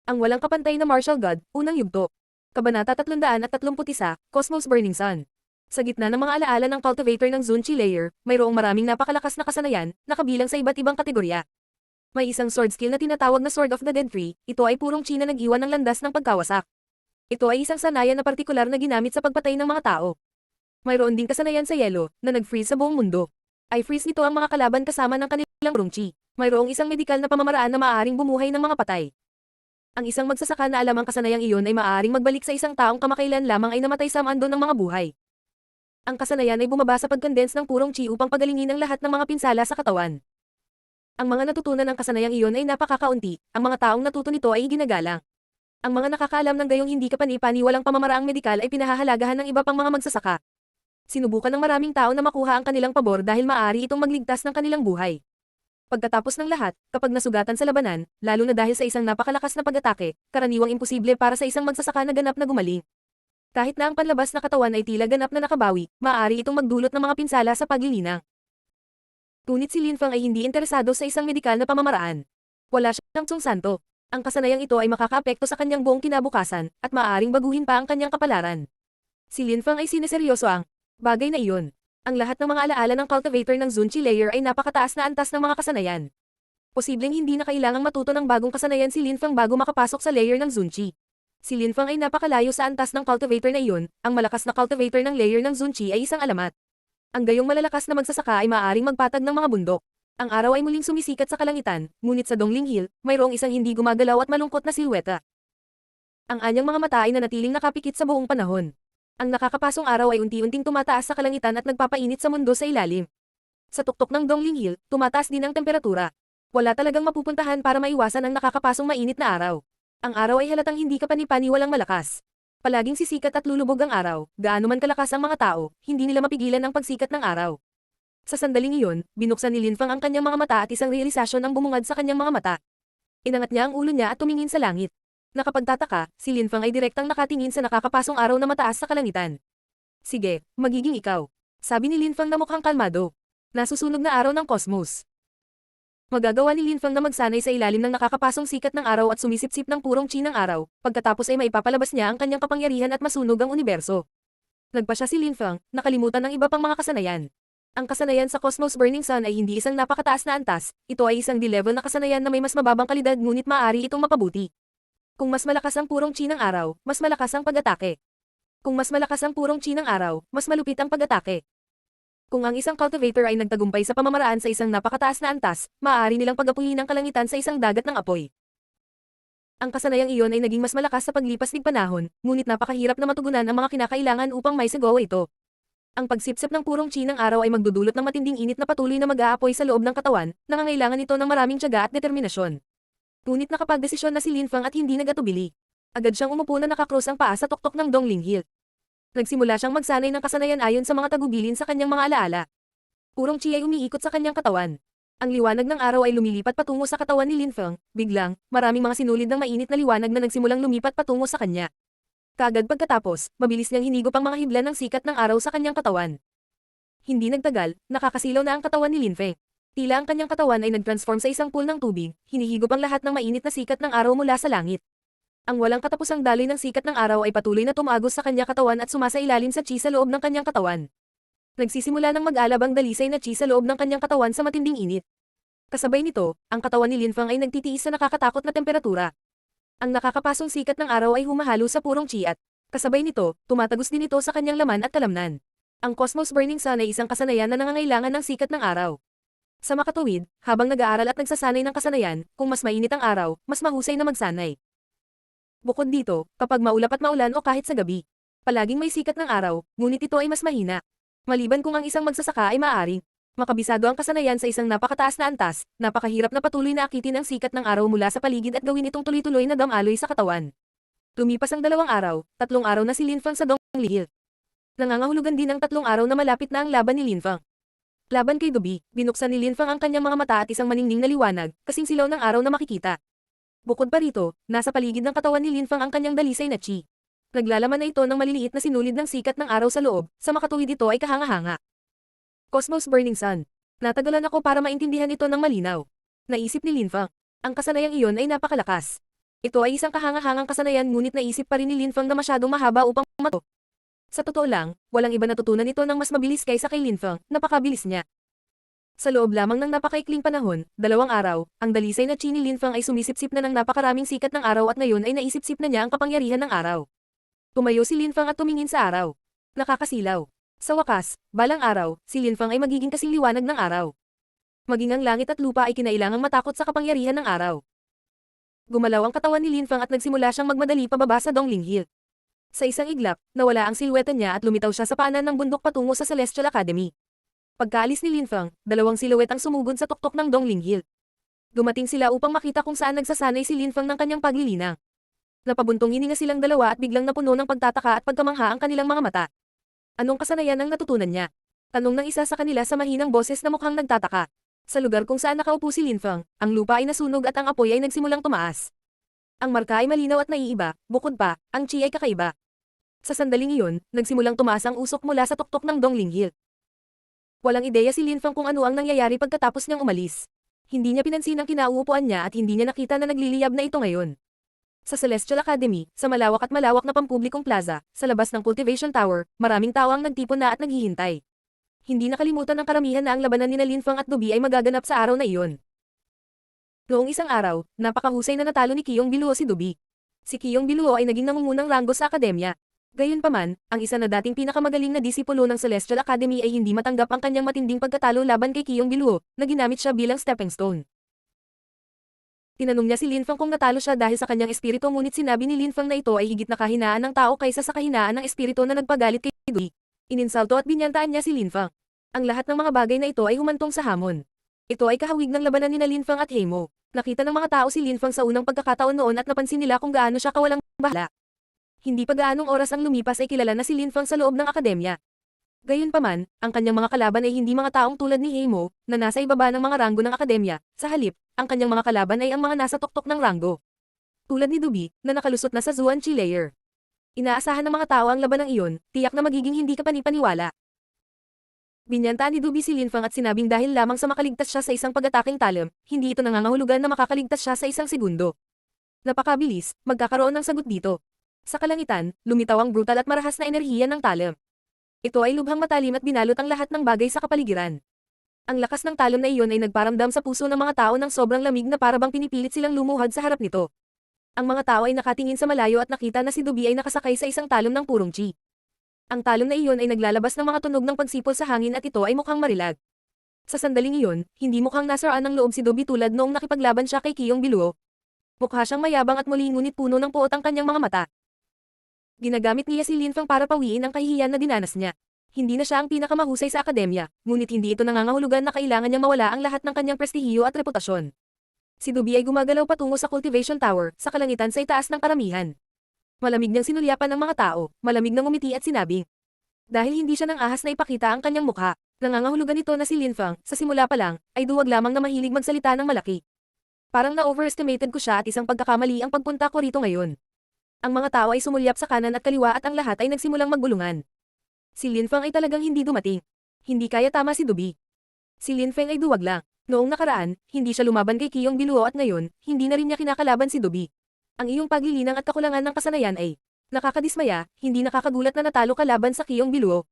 Ang walang kapantay na martial god, unang yugto. Kabanata 331, Cosmos Burning Sun. Sa gitna ng mga alaala ng cultivator ng Zunchi layer, mayroong maraming napakalakas na kasanayan, na kabilang sa iba't ibang kategorya. May isang sword skill na tinatawag na Sword of the Dead Tree, ito ay purong China nag-iwan ng landas ng pagkawasak. Ito ay isang sanayan na partikular na ginamit sa pagpatay ng mga tao. Mayroon ding kasanayan sa yelo, na nag-freeze sa buong mundo. Ay freeze nito ang mga kalaban kasama ng kanilang purong chi. Mayroong isang medikal na pamamaraan na maaaring bumuhay ng mga patay. Ang isang magsasaka na alam ang kasanayang iyon ay maaaring magbalik sa isang taong kamakailan lamang ay namatay sa mundo ng mga buhay. Ang kasanayan ay bumaba sa pag-condense ng purong chi upang pagalingin ang lahat ng mga pinsala sa katawan. Ang mga natutunan ng kasanayang iyon ay napakakaunti, ang mga taong natuto nito ay ginagalang. Ang mga nakakaalam ng gayong hindi kapani-paniwalang pamamaraang medikal ay pinahahalagahan ng iba pang mga magsasaka. Sinubukan ng maraming tao na makuha ang kanilang pabor dahil maaari itong magligtas ng kanilang buhay. Pagkatapos ng lahat, kapag nasugatan sa labanan, lalo na dahil sa isang napakalakas na pag-atake, karaniwang imposible para sa isang magsasaka na ganap na gumaling. Kahit na ang panlabas na katawan ay tila ganap na nakabawi, maaari itong magdulot ng mga pinsala sa paglilinang. Ngunit si Lin Fang ay hindi interesado sa isang medikal na pamamaraan. Wala siyang tsung-santo. Ang kasanayang ito ay makakaapekto sa kanyang buong kinabukasan, at maaaring baguhin pa ang kanyang kapalaran. Si Lin Fang ay sineseryoso ang bagay na iyon. Ang lahat ng mga alaala ng cultivator ng Zunchi layer ay napakataas na antas ng mga kasanayan. Posibleng hindi na kailangang matuto ng bagong kasanayan si Lin Fang bago makapasok sa layer ng Zunchi. Si Lin Fang ay napakalayo sa antas ng cultivator na iyon, ang malakas na cultivator ng layer ng Zunchi ay isang alamat. Ang gayong malalakas na magsasaka ay maaaring magpatag ng mga bundok. Ang araw ay muling sumisikat sa kalangitan, ngunit sa Dongling Hill, mayroong isang hindi gumagalaw at malungkot na silweta. Ang anyang mga mata ay nanatiling nakapikit sa buong panahon. Ang nakakapasong araw ay unti-unting tumataas sa kalangitan at nagpapainit sa mundo sa ilalim. Sa tuktok ng Dongling Hill, tumataas din ang temperatura. Wala talagang mapupuntahan para maiwasan ang nakakapasong mainit na araw. Ang araw ay halatang hindi kapani-paniwalang malakas. Palaging sisikat at lulubog ang araw, gaano man kalakas ang mga tao, hindi nila mapigilan ang pagsikat ng araw. Sa sandaling iyon, binuksan ni Lin Fang ang kanyang mga mata at isang realisasyon ang bumungad sa kanyang mga mata. Inangat niya ang ulo niya at tumingin sa langit. Nakapagtataka, si Lin Fang ay direktang nakatingin sa nakakapasong araw na mataas sa kalangitan. Sige, magiging ikaw. Sabi ni Lin Fang na mukhang kalmado. Nasusunog na araw ng kosmos. Magagawa ni Lin Fang na magsanay sa ilalim ng nakakapasong sikat ng araw at sumisipsip ng purong chi ng araw, pagkatapos ay maipapalabas niya ang kanyang kapangyarihan at masunog ang universo. Nagpa siya si Lin Fang, nakalimutan ng iba pang mga kasanayan. Ang kasanayan sa Cosmos Burning Sun ay hindi isang napakataas na antas, ito ay isang D-level na kasanayan na may mas mababang kalidad ngunit maaari itong mapabuti. Kung mas malakas ang purong chi ng araw, mas malakas ang pag-atake. Kung mas malakas ang purong chi ng araw, mas malupit ang pag-atake. Kung ang isang cultivator ay nagtagumpay sa pamamaraan sa isang napakataas na antas, maaari nilang pag-apuyin ang kalangitan sa isang dagat ng apoy. Ang kasanayang iyon ay naging mas malakas sa paglipas ng panahon, ngunit napakahirap na matugunan ang mga kinakailangan upang maisagawa ito. Ang pagsipsip ng purong chi ng araw ay magdudulot ng matinding init na patuloy na mag-aapoy sa loob ng katawan, nangangailangan ito ng maraming tiyaga at determinasyon. Ngunit nakapagdesisyon na si Lin Fang at hindi nag-atubili. Agad siyang umupo na nakakrus ang paa sa tuktok ng Dongling Hill. Nagsimula siyang magsanay ng kasanayan ayon sa mga tagubilin sa kanyang mga alaala. Purong chi ay umiikot sa kanyang katawan. Ang liwanag ng araw ay lumilipat patungo sa katawan ni Lin Fang, biglang, maraming mga sinulid ng mainit na liwanag na nagsimulang lumipat patungo sa kanya. Kaagad pagkatapos, mabilis niyang hinigop ang mga hibla ng sikat ng araw sa kanyang katawan. Hindi nagtagal, nakakasilaw na ang katawan ni Lin Fang. Tila ang kanyang katawan ay nag-transform sa isang pool ng tubig, hinihigop ang lahat ng mainit na sikat ng araw mula sa langit. Ang walang katapusang daloy ng sikat ng araw ay patuloy na tumagos sa kanyang katawan at sumasailalim sa chi sa loob ng kanyang katawan. Nagsisimula ng mag-alab ang dalisay na chi sa loob ng kanyang katawan sa matinding init. Kasabay nito, ang katawan ni Lin Fang ay nagtitiis sa nakakatakot na temperatura. Ang nakakapasong sikat ng araw ay humahalo sa purong chi at, kasabay nito, tumatagos din ito sa kanyang laman at kalamnan. Ang Cosmos Burning Sun ay isang kasanayan na nangangailangan ng sikat ng araw. Sa makatuwid, habang nag-aaral at nagsasanay ng kasanayan, kung mas mainit ang araw, mas mahusay na magsanay. Bukod dito, kapag maulap at maulan o kahit sa gabi, palaging may sikat ng araw, ngunit ito ay mas mahina. Maliban kung ang isang magsasaka ay maaaring makabisado ang kasanayan sa isang napakataas na antas, napakahirap na patuloy na akitin ang sikat ng araw mula sa paligid at gawin itong tuloy-tuloy na damaloy sa katawan. Lumipas ang 2 araw, 3 araw na si Lin Fang sa Dongling Hill. Nangangahulugan din ang 3 araw na malapit na ang laban ni Lin Fang. Laban kay Dubi, binuksan ni Lin Fang ang kanyang mga mata at isang maningning na liwanag, kasing silaw ng araw na makikita. Bukod pa rito, nasa paligid ng katawan ni Lin Fang ang kanyang dalisay na chi. Naglalaman na ito ng maliliit na sinulid ng sikat ng araw sa loob, sa makatuwid ito ay kahanga-hanga. Cosmos Burning Sun. Natagalan ako para maintindihan ito ng malinaw. Naisip ni Lin Fang. Ang kasanayang iyon ay napakalakas. Ito ay isang kahangahangang kasanayan ngunit naisip pa rin ni Linfang na masyadong mahaba upang mato. Sa totoo lang, walang iba natutunan ito ng mas mabilis kaysa kay Linfang, napakabilis niya. Sa loob lamang ng napakaikling panahon, 2 araw, ang dalisay na chi ni Linfang ay sumisipsip na ng napakaraming sikat ng araw at ngayon ay naisipsip na niya ang kapangyarihan ng araw. Tumayo si Linfang at tumingin sa araw. Nakakasilaw. Sa wakas, balang araw, si Linfang ay magiging kasing liwanag ng araw. Maging ang langit at lupa ay kinailangang matakot sa kapangyarihan ng araw. Gumalaw ang katawan ni Linfang at nagsimula siyang magmadali pababa sa Dongling Hill. Sa isang iglap, nawala ang silweta niya at lumitaw siya sa paanan ng bundok patungo sa Celestial Academy. Pagkaalis ni Linfang, 2 silhouette ang sumugod sa tuktok ng Dongling Hill. Dumating sila upang makita kung saan nagsasanay si Linfang ng kanyang paglilinang. Napabuntong hininga silang dalawa at biglang napuno ng pagtataka at pagkamangha ang kanilang mga mata. Anong kasanayan ang natutunan niya? Tanong ng isa sa kanila sa mahinang boses na mukhang nagtataka. Sa lugar kung saan nakaupo si Linfang, ang lupa ay nasunog at ang apoy ay nagsimulang tumaas. Ang marka ay malinaw at naiiba, bukod pa, ang chi ay kakaiba. Sa sandaling iyon, nagsimulang tumaas ang usok mula sa tuktok ng Dongling Hill. Walang ideya si Linfang kung ano ang nangyayari pagkatapos niyang umalis. Hindi niya pinansin ang kinauupuan niya at hindi niya nakita na nagliliyab na ito ngayon. Sa Celestial Academy, sa malawak na pampublikong plaza, sa labas ng Cultivation Tower, maraming tao ang nagtipon na at naghihintay. Hindi nakalimutan ng karamihan na ang labanan ni Linfang at Dubi ay magaganap sa araw na iyon. Noong isang araw, napakahusay na natalo ni Qiyong Biluo si Dubi. Si Qiyong Biluo ay naging nangungunang ranggo sa akademya. Gayunpaman, ang isa na dating pinakamagaling na disipulo ng Celestial Academy ay hindi matanggap ang kanyang matinding pagkatalo laban kay Qiyong Biluo, na ginamit siya bilang stepping stone. Tinanong niya si Linfang kung natalo siya dahil sa kanyang espiritu ngunit sinabi ni Linfang na ito ay higit na kahinaan ng tao kaysa sa kahinaan ng espiritu na nagpagalit kay Dubi. Ininsalto at binyantaan niya si Linfang. Ang lahat ng mga bagay na ito ay humantong sa hamon. Ito ay kahawig ng labanan ni Linfang at Heimo. Nakita ng mga tao si Linfang sa unang pagkakataon noon at napansin nila kung gaano siya kawalang bahala. Hindi pa gaanong oras ang lumipas ay kilala na si Linfang sa loob ng akademya. Gayunpaman, ang kanyang mga kalaban ay hindi mga taong tulad ni Heimo, na nasa ibaba ng mga ranggo ng akademya. Sa halip, ang kanyang mga kalaban ay ang mga nasa tuktok ng ranggo. Tulad ni Dubi, na nakalusot na sa Zuan Chi layer. Inaasahan ng mga tao ang labanang iyon, tiyak na magiging hindi kapanipaniwala. Binyantaan ni Dubi si Linfang at sinabing dahil lamang sa makaligtas siya sa isang pag-ataking talim, hindi ito nangangahulugan na makakaligtas siya sa isang segundo. Napakabilis, magkakaroon ng sagot dito. Sa kalangitan, lumitaw ang brutal at marahas na enerhiya ng talim. Ito ay lubhang matalim at binalot ang lahat ng bagay sa kapaligiran. Ang lakas ng talon na iyon ay nagparamdam sa puso ng mga tao ng sobrang lamig na parabang pinipilit silang lumuhad sa harap nito. Ang mga tao ay nakatingin sa malayo at nakita na si Dubi ay nakasakay sa isang talon ng purong chi. Ang talon na iyon ay naglalabas ng mga tunog ng pagsipol sa hangin at ito ay mukhang marilag. Sa sandaling iyon, hindi mukhang nasaraan ng loob si Dubi tulad noong nakipaglaban siya kay Qiyong Biluo. Mukha siyang mayabang at muli ngunit puno ng puot ang kanyang mga mata. Ginagamit niya si Linfang para pawiin ang kahihiyan na dinanas niya. Hindi na siya ang pinakamahusay sa akademya, ngunit hindi ito nangangahulugan na kailangan niyang mawala ang lahat ng kanyang prestihiyo at reputasyon. Si Dubi ay gumagalaw patungo sa Cultivation Tower, sa kalangitan sa itaas ng karamihan. Malamig niyang sinulyapan ng mga tao, malamig nang umiti at sinabing. Dahil hindi siya nang ahas na ipakita ang kanyang mukha, nangangahulugan ito na si Linfang, sa simula pa lang, ay duwag lamang na mahilig magsalita ng malaki. Parang na-overestimated ko siya at isang pagkakamali ang pagpunta ko rito ngayon. Ang mga tao ay sumulyap sa kanan at kaliwa at ang lahat ay nagsimulang magbulungan. Si Linfang ay talagang hindi dumating. Hindi kaya tama si Dubi. Si Linfang ay duwag lang. Noong nakaraan, hindi siya lumaban kay Qiyong Biluo at ngayon, hindi na rin niya kinakalaban si Dubi. Ang iyong paglilinang at kakulangan ng kasanayan ay nakakadismaya, hindi nakakagulat na natalo ka laban sa Qiyong Biluo.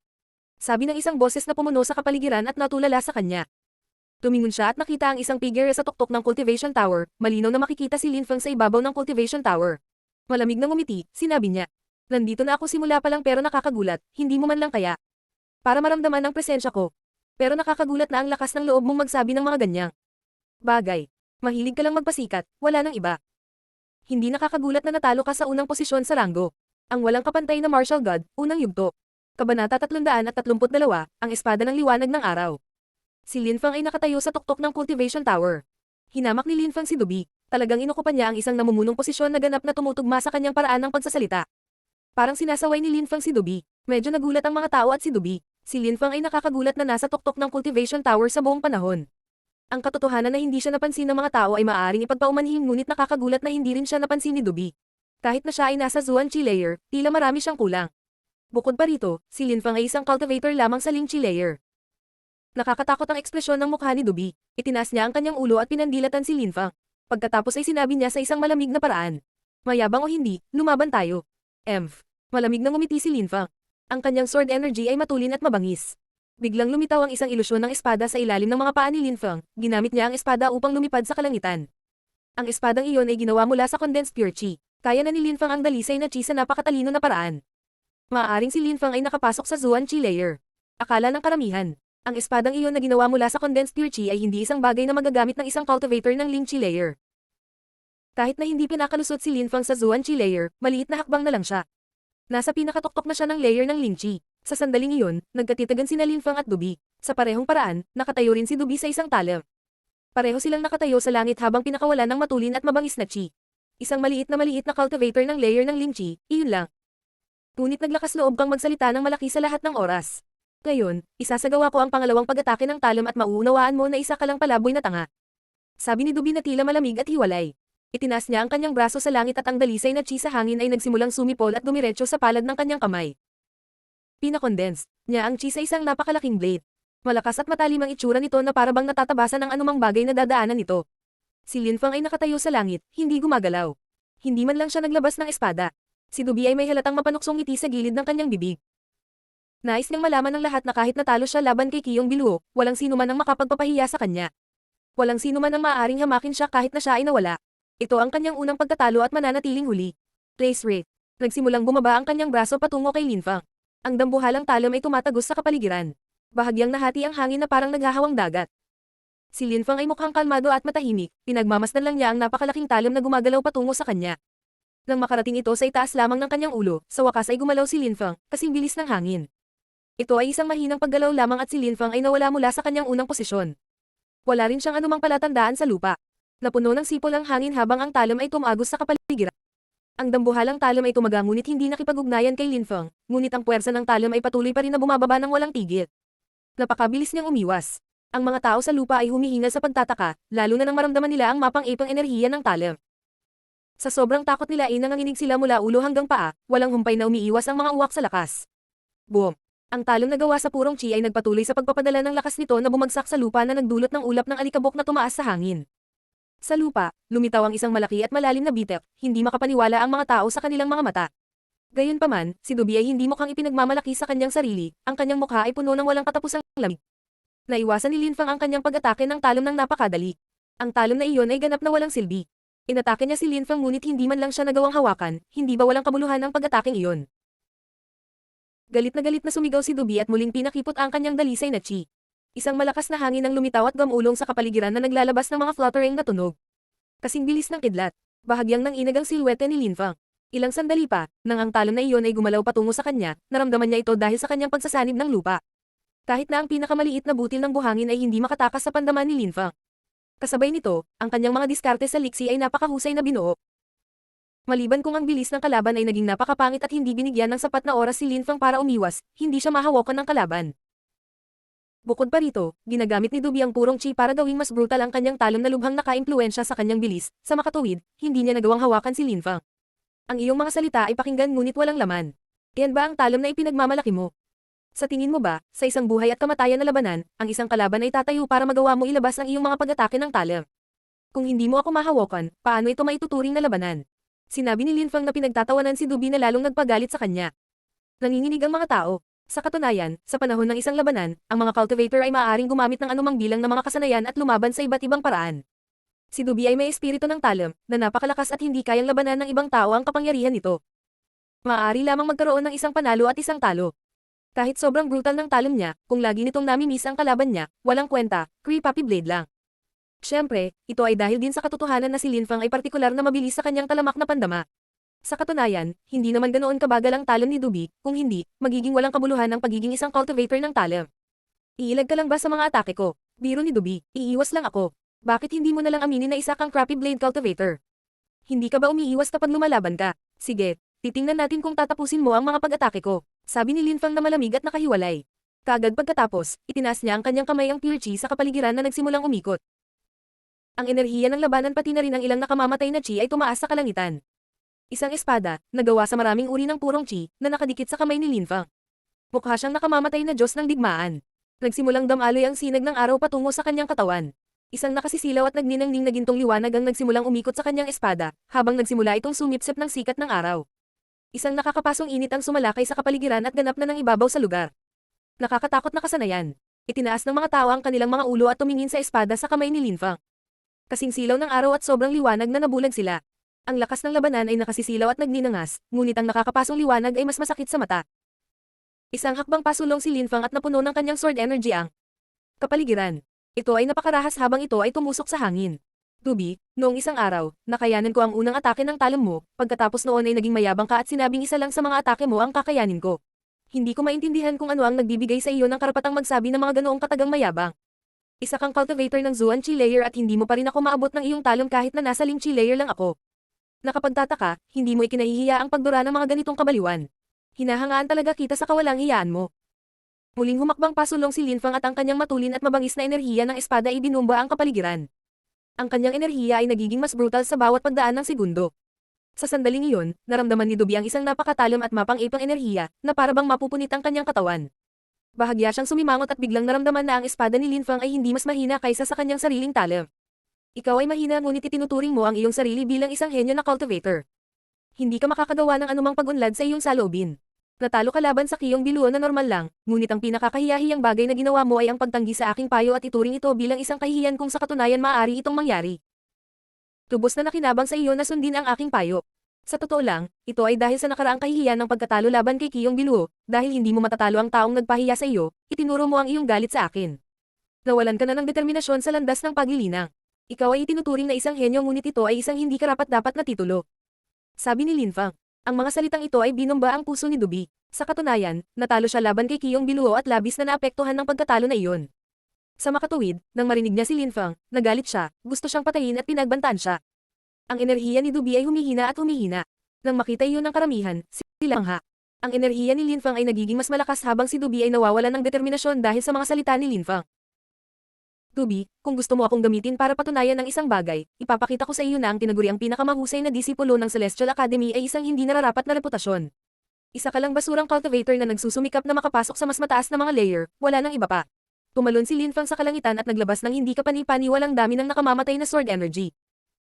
Sabi ng isang boses na pumuno sa kapaligiran at natulala sa kanya. Tumingon siya at nakita ang isang figure sa tuktok ng Cultivation Tower, malinaw na makikita si Linfang sa ibabaw ng Cultivation Tower. Malamig nang umiti, sinabi niya. Nandito na ako simula pa lang pero nakakagulat, hindi mo man lang kaya. Para maramdaman ang presensya ko. Pero nakakagulat na ang lakas ng loob mong magsabi ng mga ganyang bagay. Mahilig ka lang magpasikat, wala nang iba. Hindi nakakagulat na natalo ka sa unang posisyon sa ranggo. Ang walang kapantay na martial god, unang yugto. Kabanata 332, ang espada ng liwanag ng araw. Si Linfang ay nakatayo sa tuktok ng Cultivation Tower. Hinamak ni Linfang si Dubi. Talagang inukupan niya ang isang namumunong posisyon na ganap na tumutugma sa kanyang paraan ng pagsasalita. Parang sinasaway ni Linfang si Dubi. Medyo nagulat ang mga tao at si Dubi. Si Linfang ay nakakagulat na nasa tuktok ng Cultivation Tower sa buong panahon. Ang katotohanan na hindi siya napansin ng mga tao ay maaaring ipagpaumanhin ngunit nakakagulat na hindi rin siya napansin ni Dubi. Kahit na siya ay nasa Zuan Chi layer, tila marami siyang kulang. Bukod pa rito, si Linfang ay isang cultivator lamang sa Ling Chi layer. Nakakatakot ang ekspresyon ng mukha ni Dubi. Itinaas niya ang kanyang ulo at pinandilatan si Linfang. Pagkatapos ay sinabi niya sa isang malamig na paraan. Mayabang o hindi, lumaban tayo. Malamig na ngumiti si Linfang. Ang kanyang sword energy ay matulin at mabangis. Biglang lumitaw ang isang ilusyon ng espada sa ilalim ng mga paa ni Linfang, ginamit niya ang espada upang lumipad sa kalangitan. Ang espadang iyon ay ginawa mula sa condensed pure chi. Kaya na ni Linfang ang dalisay na chi sa napakatalino na paraan. Maaaring si Linfang ay nakapasok sa Zuan Chi layer. Akala ng karamihan, ang espadang iyon na ginawa mula sa condensed pure chi ay hindi isang bagay na magagamit ng isang cultivator ng Ling Chi layer. Kahit na hindi pinakalusot si Linfang sa Zuan Chi layer, maliit na hakbang na lang siya. Nasa pinakatuktok na siya ng layer ng Ling Chi. Sa sandaling iyon, nagkatitagan sina Linfang at Dubi. Sa parehong paraan, nakatayo rin si Dubi sa isang talem. Pareho silang nakatayo sa langit habang pinakawalan ng matulin at mabangis na chi. Isang maliit na cultivator ng layer ng Ling Chi, iyon lang. Ngunit naglakas loob kang magsalita ng malaki sa lahat ng oras. Ngayon, isasagawa ko ang pangalawang pag-atake ng talem at mauunawaan mo na isa ka lang palaboy na tanga. Sabi ni Dubi na tila malamig at hiwalay. Itinaas niya ang kanyang braso sa langit at ang dalisay na chi sa hangin ay nagsimulang sumipol at dumiretso sa palad ng kanyang kamay. Pinakondensed niya ang chi sa isang napakalaking blade. Malakas at matalim ang itsura nito na parabang natatabasan ng anumang bagay na dadaanan nito. Si Linfang ay nakatayo sa langit, hindi gumagalaw. Hindi man lang siya naglabas ng espada. Si Dubi ay may halatang mapanuksong ngiti sa gilid ng kanyang bibig. Nais niyang malaman ng lahat na kahit natalo siya laban kay Qiyong Biluo, walang sino man ang makapagpapahiya sa kanya. Walang sino man ang maaaring hamakin siya kahit na siya ay nawala. Ito ang kanyang unang pagkatalo at mananatiling huli. Place rate. Nagsimulang bumaba ang kanyang braso patungo kay Linfang. Ang dambuhalang talem ay tumatagos sa kapaligiran. Bahagyang nahati ang hangin na parang naghahawang dagat. Si Linfang ay mukhang kalmado at matahimik, pinagmamasdan lang niya ang napakalaking talem na gumagalaw patungo sa kanya. Nang makarating ito sa itaas lamang ng kanyang ulo, sa wakas ay gumalaw si Linfang, kasing bilis ng hangin. Ito ay isang mahinang paggalaw lamang at si Linfang ay nawala mula sa kanyang unang posisyon. Wala rin siyang anumang palatandaan sa lupa. Napuno ng sipol ang hangin habang ang talem ay tumagos sa kapaligiran. Ang dambuhalang talem ay tumaga ngunit hindi nakipag-ugnayan kay Linfang, ngunit ang puwersa ng talem ay patuloy pa rin na bumababa ng walang tigil. Napakabilis niyang umiwas. Ang mga tao sa lupa ay humihinga sa pagtataka, lalo na nang maramdaman nila ang mapang-ipang enerhiya ng talem. Sa sobrang takot nila ay nanganginig sila mula ulo hanggang paa, walang humpay na umiiwas ang mga uwak sa lakas. Boom! Ang talem na gawa sa purong chi ay nagpatuloy sa pagpapadala ng lakas nito na bumagsak sa lupa na nagdulot ng ulap ng alikabok na tumaas sa hangin. Sa lupa, lumitaw ang isang malaki at malalim na bitek, hindi makapaniwala ang mga tao sa kanilang mga mata. Gayunpaman, si Dubi ay hindi mukhang ipinagmamalaki sa kanyang sarili, ang kanyang mukha ay puno ng walang katapusang lamig. Naiwasan ni Linfang ang kanyang pag-atake ng talem ng napakadali. Ang talem na iyon ay ganap na walang silbi. Inatake niya si Linfang ngunit hindi man lang siya nagawang hawakan, hindi ba walang kabuluhan ang pag-ataking iyon. Galit na sumigaw si Dubi at muling pinakipot ang kanyang dalisay na chi. Isang malakas na hangin ang lumitaw at gamulong sa kapaligiran na naglalabas ng mga fluttering na tunog. Kasing bilis ng kidlat, bahagyang nang inag ang silwete ni Linfang. Ilang sandali pa, nang ang talem na iyon ay gumalaw patungo sa kanya, naramdaman niya ito dahil sa kanyang pagsasanib ng lupa. Kahit na ang pinakamaliit na butil ng buhangin ay hindi makatakas sa pandaman ni Linfang. Kasabay nito, ang kanyang mga diskarte sa liksi ay napakahusay na binuo. Maliban kung ang bilis ng kalaban ay naging napakapangit at hindi binigyan ng sapat na oras si Linfang para umiwas, hindi siya mahawakan ng kalaban. Bukod pa rito, ginagamit ni Dubi ang purong chi para gawing mas brutal ang kanyang talem na lubhang nakaimpluwensya sa kanyang bilis, sa makatuwid, hindi niya nagawang hawakan si Linfang. Ang iyong mga salita ay pakinggan ngunit walang laman. Iyan ba ang talem na ipinagmamalaki mo? Sa tingin mo ba, sa isang buhay at kamatayan na labanan, ang isang kalaban ay tatayo para magawa mo ilabas ang iyong mga pag-atake ng talem? Kung hindi mo ako mahawakan, paano ito maituturing na labanan? Sinabi ni Linfang na pinagtatawanan si Dubi na lalong nagpagalit sa kanya. Nanginginig ang mga tao. Sa katunayan, sa panahon ng isang labanan, ang mga cultivator ay maaaring gumamit ng anumang bilang ng mga kasanayan at lumaban sa iba't ibang paraan. Si Dubi ay may espiritu ng talem, na napakalakas at hindi kayang labanan ng ibang tao ang kapangyarihan nito. Maaari lamang magkaroon ng isang panalo at isang talo. Kahit sobrang brutal ng talem niya, kung lagi nitong namimiss ang kalaban niya, walang kwenta, Puppy Blade lang. Siyempre, ito ay dahil din sa katotohanan na si Linfang ay partikular na mabilis sa kanyang talamak na pandama. Sa katunayan, hindi naman ganoon kabagal ang talem ni Dubi, kung hindi, magiging walang kabuluhan ang pagiging isang cultivator ng talem. Iilag ka lang ba sa mga atake ko? Biro ni Dubi, iiwas lang ako. Bakit hindi mo na lang aminin na isa kang Crappy Blade cultivator? Hindi ka ba umiiwas kapag lumalaban ka? Sige, titingnan natin kung tatapusin mo ang mga pag-atake ko. Sabi ni Linfang na malamig at nakahiwalay. Kaagad pagkatapos, itinaas niya ang kanyang kamay ang pure chi sa kapaligiran na nagsimulang umikot. Ang enerhiya ng labanan pati na rin ang ilang nakamamatay na chi ay tumaas sa kalangitan. Isang espada, nagawa sa maraming uri ng purong chi, na nakadikit sa kamay ni Linfang. Mukha siyang nakamamatay na Diyos ng digmaan. Nagsimulang damaloy ang sinag ng araw patungo sa kanyang katawan. Isang nakasisilaw at nagniningning na gintong liwanag ang nagsimulang umikot sa kanyang espada, habang nagsimula itong sumipsip ng sikat ng araw. Isang nakakapasong init ang sumalakay sa kapaligiran at ganap na ng ibabaw sa lugar. Nakakatakot na kasanayan. Itinaas ng mga tao ang kanilang mga ulo at tumingin sa espada sa kamay ni Lin Fang. Kasing silaw ng araw at sobrang liwanag na nabulag sila. Ang lakas ng labanan ay nakasisilaw at nagninangas, ngunit ang nakakapasong liwanag ay mas masakit sa mata. Isang hakbang pasulong si Lin Fang at napuno ng kanyang sword energy ang kapaligiran. Ito ay napakarahas habang ito ay tumusok sa hangin. Tubi, noong isang araw, nakayanan ko ang unang atake ng talon mo, pagkatapos noon ay naging mayabang ka at sinabing isa lang sa mga atake mo ang kakayanin ko. Hindi ko maintindihan kung ano ang nagbibigay sa iyo ng karapatang magsabi ng mga ganoong katagang mayabang. Isa kang cultivator ng Zuan Chi layer at hindi mo pa rin ako maabot ng iyong talon kahit na nasa Ling Chi layer lang ako. Nakapagtataka, hindi mo ikinahihiya ang pagdura ng mga ganitong kabaliwan. Hinahangaan talaga kita sa kawalang hiyaan mo. Muling humakbang pasulong si Lin Fang at ang kanyang matulin at mabangis na enerhiya ng espada ay binumba ang kapaligiran. Ang kanyang enerhiya ay nagiging mas brutal sa bawat pagdaan ng segundo. Sa sandaling iyon, naramdaman ni Dubi ang isang napakatalim at mapang-ipang enerhiya na parabang mapupunit ang kanyang katawan. Bahagya siyang sumimangot at biglang naramdaman na ang espada ni Lin Fang ay hindi mas mahina kaysa sa kanyang sariling talim. Ikaw ay mahina ngunit itinuturing mo ang iyong sarili bilang isang henyo na cultivator. Hindi ka makakagawa ng anumang pag-unlad sa iyong saloobin. Natalo ka laban sa Kiyong Biluo na normal lang, ngunit ang pinakakahiyahiyang bagay na ginawa mo ay ang pagtanggi sa aking payo at ituring ito bilang isang kahihiyan kung sa katunayan maaari itong mangyari. Tubos na nakinabang sa iyo na sundin ang aking payo. Sa totoo lang, ito ay dahil sa nakaraang kahihiyan ng pagkatalo laban kay Kiyong Biluo, dahil hindi mo matatalo ang taong nagpahiya sa iyo, itinuro mo ang iyong galit sa akin. Nawalan ka na ng determinasyon sa landas ng paglilinang. Ikaw ay itinuturing na isang henyo ngunit ito ay isang hindi karapat-dapat na titulo. Sabi ni Lin Fang. Ang mga salitang ito ay binomba ang puso ni Dubi. Sa katunayan, natalo siya laban kay Kiyong Biluo at labis na naapektuhan ng pagkatalo na iyon. Sa makatuwid, nang marinig niya si Lin Fang, nagalit siya, gusto siyang patayin at pinagbantaan siya. Ang enerhiya ni Dubi ay humihina at humihina. Nang makita iyon ng karamihan, silangha. Ang enerhiya ni Lin Fang ay nagiging mas malakas habang si Dubi ay nawawalan ng determinasyon dahil sa mga salita ni Lin Fang. Dubi, kung gusto mo akong gamitin para patunayan ng isang bagay, ipapakita ko sa iyo na ang tinaguriang pinakamahusay na disipulo ng Celestial Academy ay isang hindi nararapat na reputasyon. Isa ka lang basurang cultivator na nagsusumikap na makapasok sa mas mataas na mga layer, wala nang iba pa. Tumalon si Lin Fang sa kalangitan at naglabas ng hindi kapani-paniwalang dami ng nakamamatay na sword energy.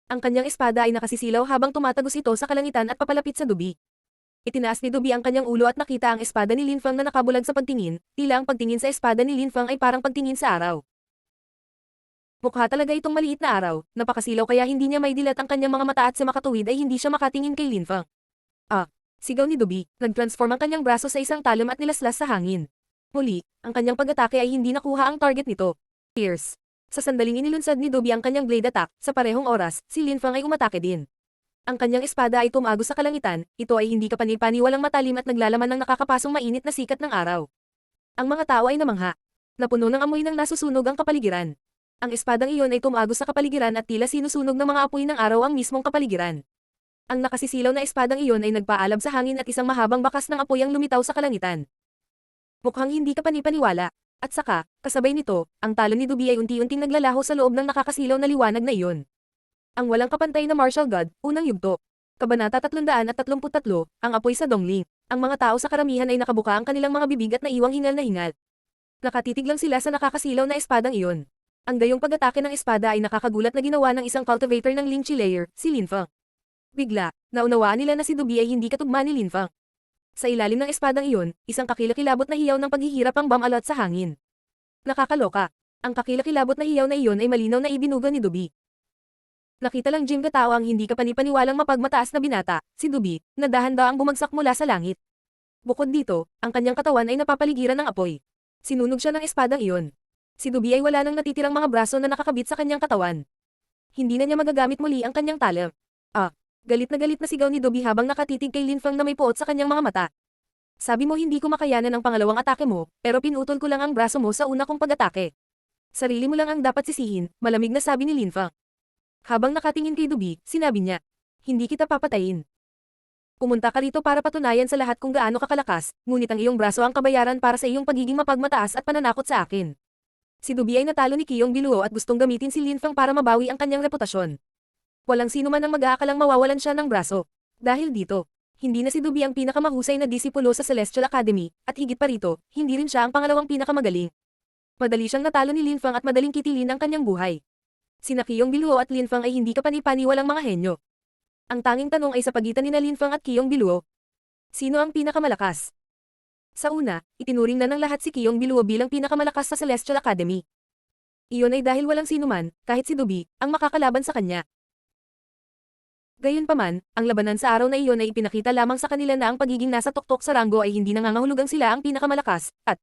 Ang kanyang espada ay nakasisilaw habang tumatagos ito sa kalangitan at papalapit sa Dubi. Itinaas ni Dubi ang kanyang ulo at nakita ang espada ni Lin Fang na nakabulag sa pagtingin, tila ang pagtingin sa espada ni Lin Fang ay parang pagtingin sa araw. Mukha talaga itong maliit na araw, napakasilaw kaya hindi niya maidilat ang kanyang mga mata at sa makatuwid ay hindi siya makatingin kay Lin Fang. Sigaw ni Dubi, nag-transform ang kanyang braso sa isang talon at nilaslas sa hangin. Muli, ang kanyang pag-atake ay hindi nakuha ang target nito. Pierce. Sa sandaling inilunsad ni Dubi ang kanyang blade attack, sa parehong oras, si Lin Fang ay umatake din. Ang kanyang espada ay tumagos sa kalangitan, ito ay hindi kapani-paniwalang matalim at naglalaman ng nakakapasong mainit na sikat ng araw. Ang mga tao ay namangha. Napuno ng amoy ng nasusunog ang kapaligiran. Ang espadang iyon ay tumagos sa kapaligiran at tila sinusunog ng mga apoy ng araw ang mismong kapaligiran. Ang nakasisilaw na espadang iyon ay nagpaalab sa hangin at isang mahabang bakas ng apoy ang lumitaw sa kalangitan. Mukhang hindi ka panipaniwala. At saka, kasabay nito, ang talon ni Dubi ay unti-unting naglalaho sa loob ng nakakasilaw na liwanag na iyon. Ang walang kapantay na martial god, unang yugto. Kabanata 333, ang apoy sa Dongling. Ang mga tao sa karamihan ay nakabuka ang kanilang mga bibig at naiwang hingal na hingal. Nakatitig lang sila sa nakakasilaw na espadang iyon. Ang gayong pag-atake ng espada ay nakakagulat na ginawa ng isang cultivator ng Ling Chi layer, si Lin Fang. Bigla, naunawaan nila na si Dubi ay hindi katugma ni Lin Fang. Sa ilalim ng espadang iyon, isang kakilakilabot na hiyaw ng paghihirap ang bumalot sa hangin. Nakakaloka. Ang kakilakilabot na hiyaw na iyon ay malinaw na ibinuga ni Dubi. Nakita lang Jim Gatao ang hindi kapani-paniwalang mapagmataas na binata, si Dubi, na dahan-daang bumagsak mula sa langit. Bukod dito, ang kanyang katawan ay napapaligiran ng apoy. Sinunog siya ng espadang iyon. Si Dubi ay wala nang natitirang mga braso na nakakabit sa kanyang katawan. Hindi na niya magagamit muli ang kanyang talent. Galit na sigaw ni Dubi habang nakatitig kay Lin Fang na may puot sa kanyang mga mata. Sabi mo hindi ko makayanan ang pangalawang atake mo, pero pinutol ko lang ang braso mo sa una kong pag-atake. Sarili mo lang ang dapat sisihin, malamig na sabi ni Lin Fang. Habang nakatingin kay Dubi, sinabi niya, hindi kita papatayin. Pumunta ka rito para patunayan sa lahat kung gaano kakalakas, ngunit ang iyong braso ang kabayaran para sa iyong pagiging mapagmataas at pananakot sa akin. Si Dubi ay natalo ni Kiyong Biluo at gustong gamitin si Lin Fang para mabawi ang kanyang reputasyon. Walang sino man ang mag-aakalang mawawalan siya ng braso. Dahil dito, hindi na si Dubi ang pinakamahusay na disipulo sa Celestial Academy, at higit pa rito, hindi rin siya ang pangalawang pinakamagaling. Madali siyang natalo ni Lin Fang at madaling kitilin ang kanyang buhay. Sina Qiyong Biluo at Lin Fang ay hindi kapani-paniwalang mga henyo. Ang tanging tanong ay sa pagitan nina Lin Fang at Qiyong Biluo. Sino ang pinakamalakas? Sa una, itinuring na ng lahat si Qiyong Biluo bilang pinakamalakas sa Celestial Academy. Iyon ay dahil walang sinuman, kahit si Dubi, ang makakalaban sa kanya. Gayunpaman, ang labanan sa araw na iyon ay ipinakita lamang sa kanila na ang pagiging nasa tuktok sa ranggo ay hindi nangangahulugang sila ang pinakamalakas, at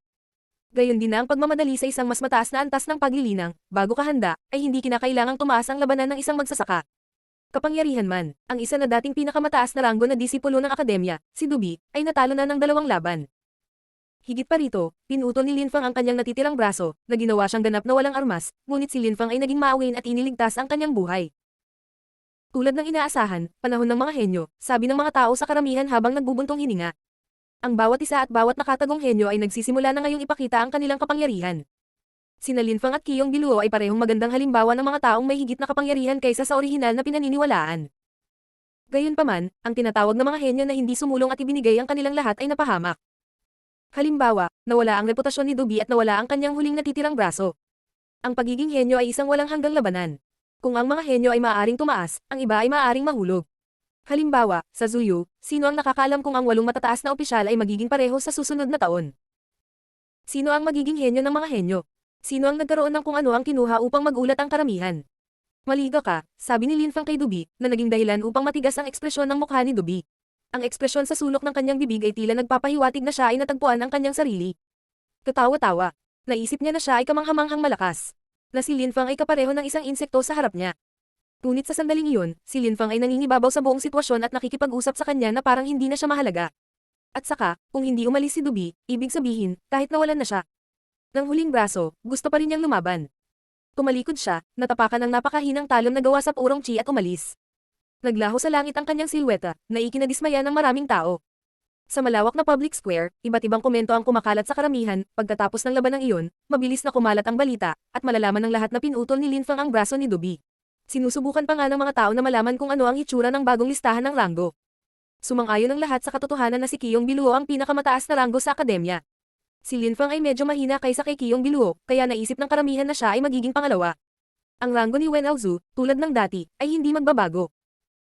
gayon din na ang pagmamadali sa isang mas mataas na antas ng paglilinang, bago kahanda, ay hindi kinakailangang tumaas ang labanan ng isang magsasaka. Kapangyarihan man, ang isa na dating pinakamataas na ranggo na disipulo ng akademya, si Dubi, ay natalo na ng 2 laban. Higit pa rito, pinutol ni Lin Fang ang kanyang natitirang braso, na ginawa siyang ganap na walang armas, ngunit si Lin Fang ay naging maawin at iniligtas ang kanyang buhay. Tulad ng inaasahan, panahon ng mga henyo, sabi ng mga tao sa karamihan habang nagbubuntong hininga. Ang bawat isa at bawat nakatagong henyo ay nagsisimula na ngayong ipakita ang kanilang kapangyarihan. Sina Lin Fang at Qiyong Biluo ay parehong magandang halimbawa ng mga taong may higit na kapangyarihan kaysa sa orihinal na pinaniniwalaan. Gayunpaman, ang tinatawag na mga henyo na hindi sumulong at ibinigay ang kanilang lahat ay napahamak. Halimbawa, nawala ang reputasyon ni Dubi at nawala ang kanyang huling natitirang braso. Ang pagiging henyo ay isang walang hanggang labanan. Kung ang mga henyo ay maaaring tumaas, ang iba ay maaaring mahulog. Halimbawa, sa Zuyu, sino ang nakakaalam kung ang 8 matataas na opisyal ay magiging pareho sa susunod na taon? Sino ang magiging henyo ng mga henyo? Sino ang nagkaroon ng kung ano ang kinuha upang magulat ang karamihan? Maliga ka, sabi ni Lin Fang kay Dubi, na naging dahilan upang matigas ang ekspresyon ng mukha ni Dubi. Ang ekspresyon sa sulok ng kanyang bibig ay tila nagpapahiwatig na siya ay natagpuan ang kanyang sarili. Katawa-tawa. Naisip niya na siya ay kamanghamanghang malakas. Na si Lin Fang ay kapareho ng isang insekto sa harap niya. Ngunit sa sandaling iyon, si Lin Fang ay nangingibabaw sa buong sitwasyon at nakikipag-usap sa kanya na parang hindi na siya mahalaga. At saka, kung hindi umalis si Dubi, ibig sabihin, kahit nawalan na siya ng huling braso, gusto pa rin niyang lumaban. Tumalikod siya, natapakan ng napakahinang talon na gawa sa purong chi at umalis. Naglaho sa langit ang kanyang silweta, na ikinadismaya ng maraming tao. Sa malawak na public square, iba't ibang komento ang kumakalat sa karamihan. Pagkatapos ng labanang iyon, mabilis na kumalat ang balita, at malalaman ng lahat na pinutol ni Lin Fang ang braso ni Dubi. Sinusubukan pa nga ng mga tao na malaman kung ano ang itsura ng bagong listahan ng ranggo. Sumang-ayon ang lahat sa katotohanan na si Qiyong Biluo ang pinakamataas na ranggo sa akademya. Si Lin Fang ay medyo mahina kaysa kay Qiyong Biluo, kaya naisip ng karamihan na siya ay magiging pangalawa. Ang ranggo ni Wen Aozu, tulad ng dati, ay hindi magbabago.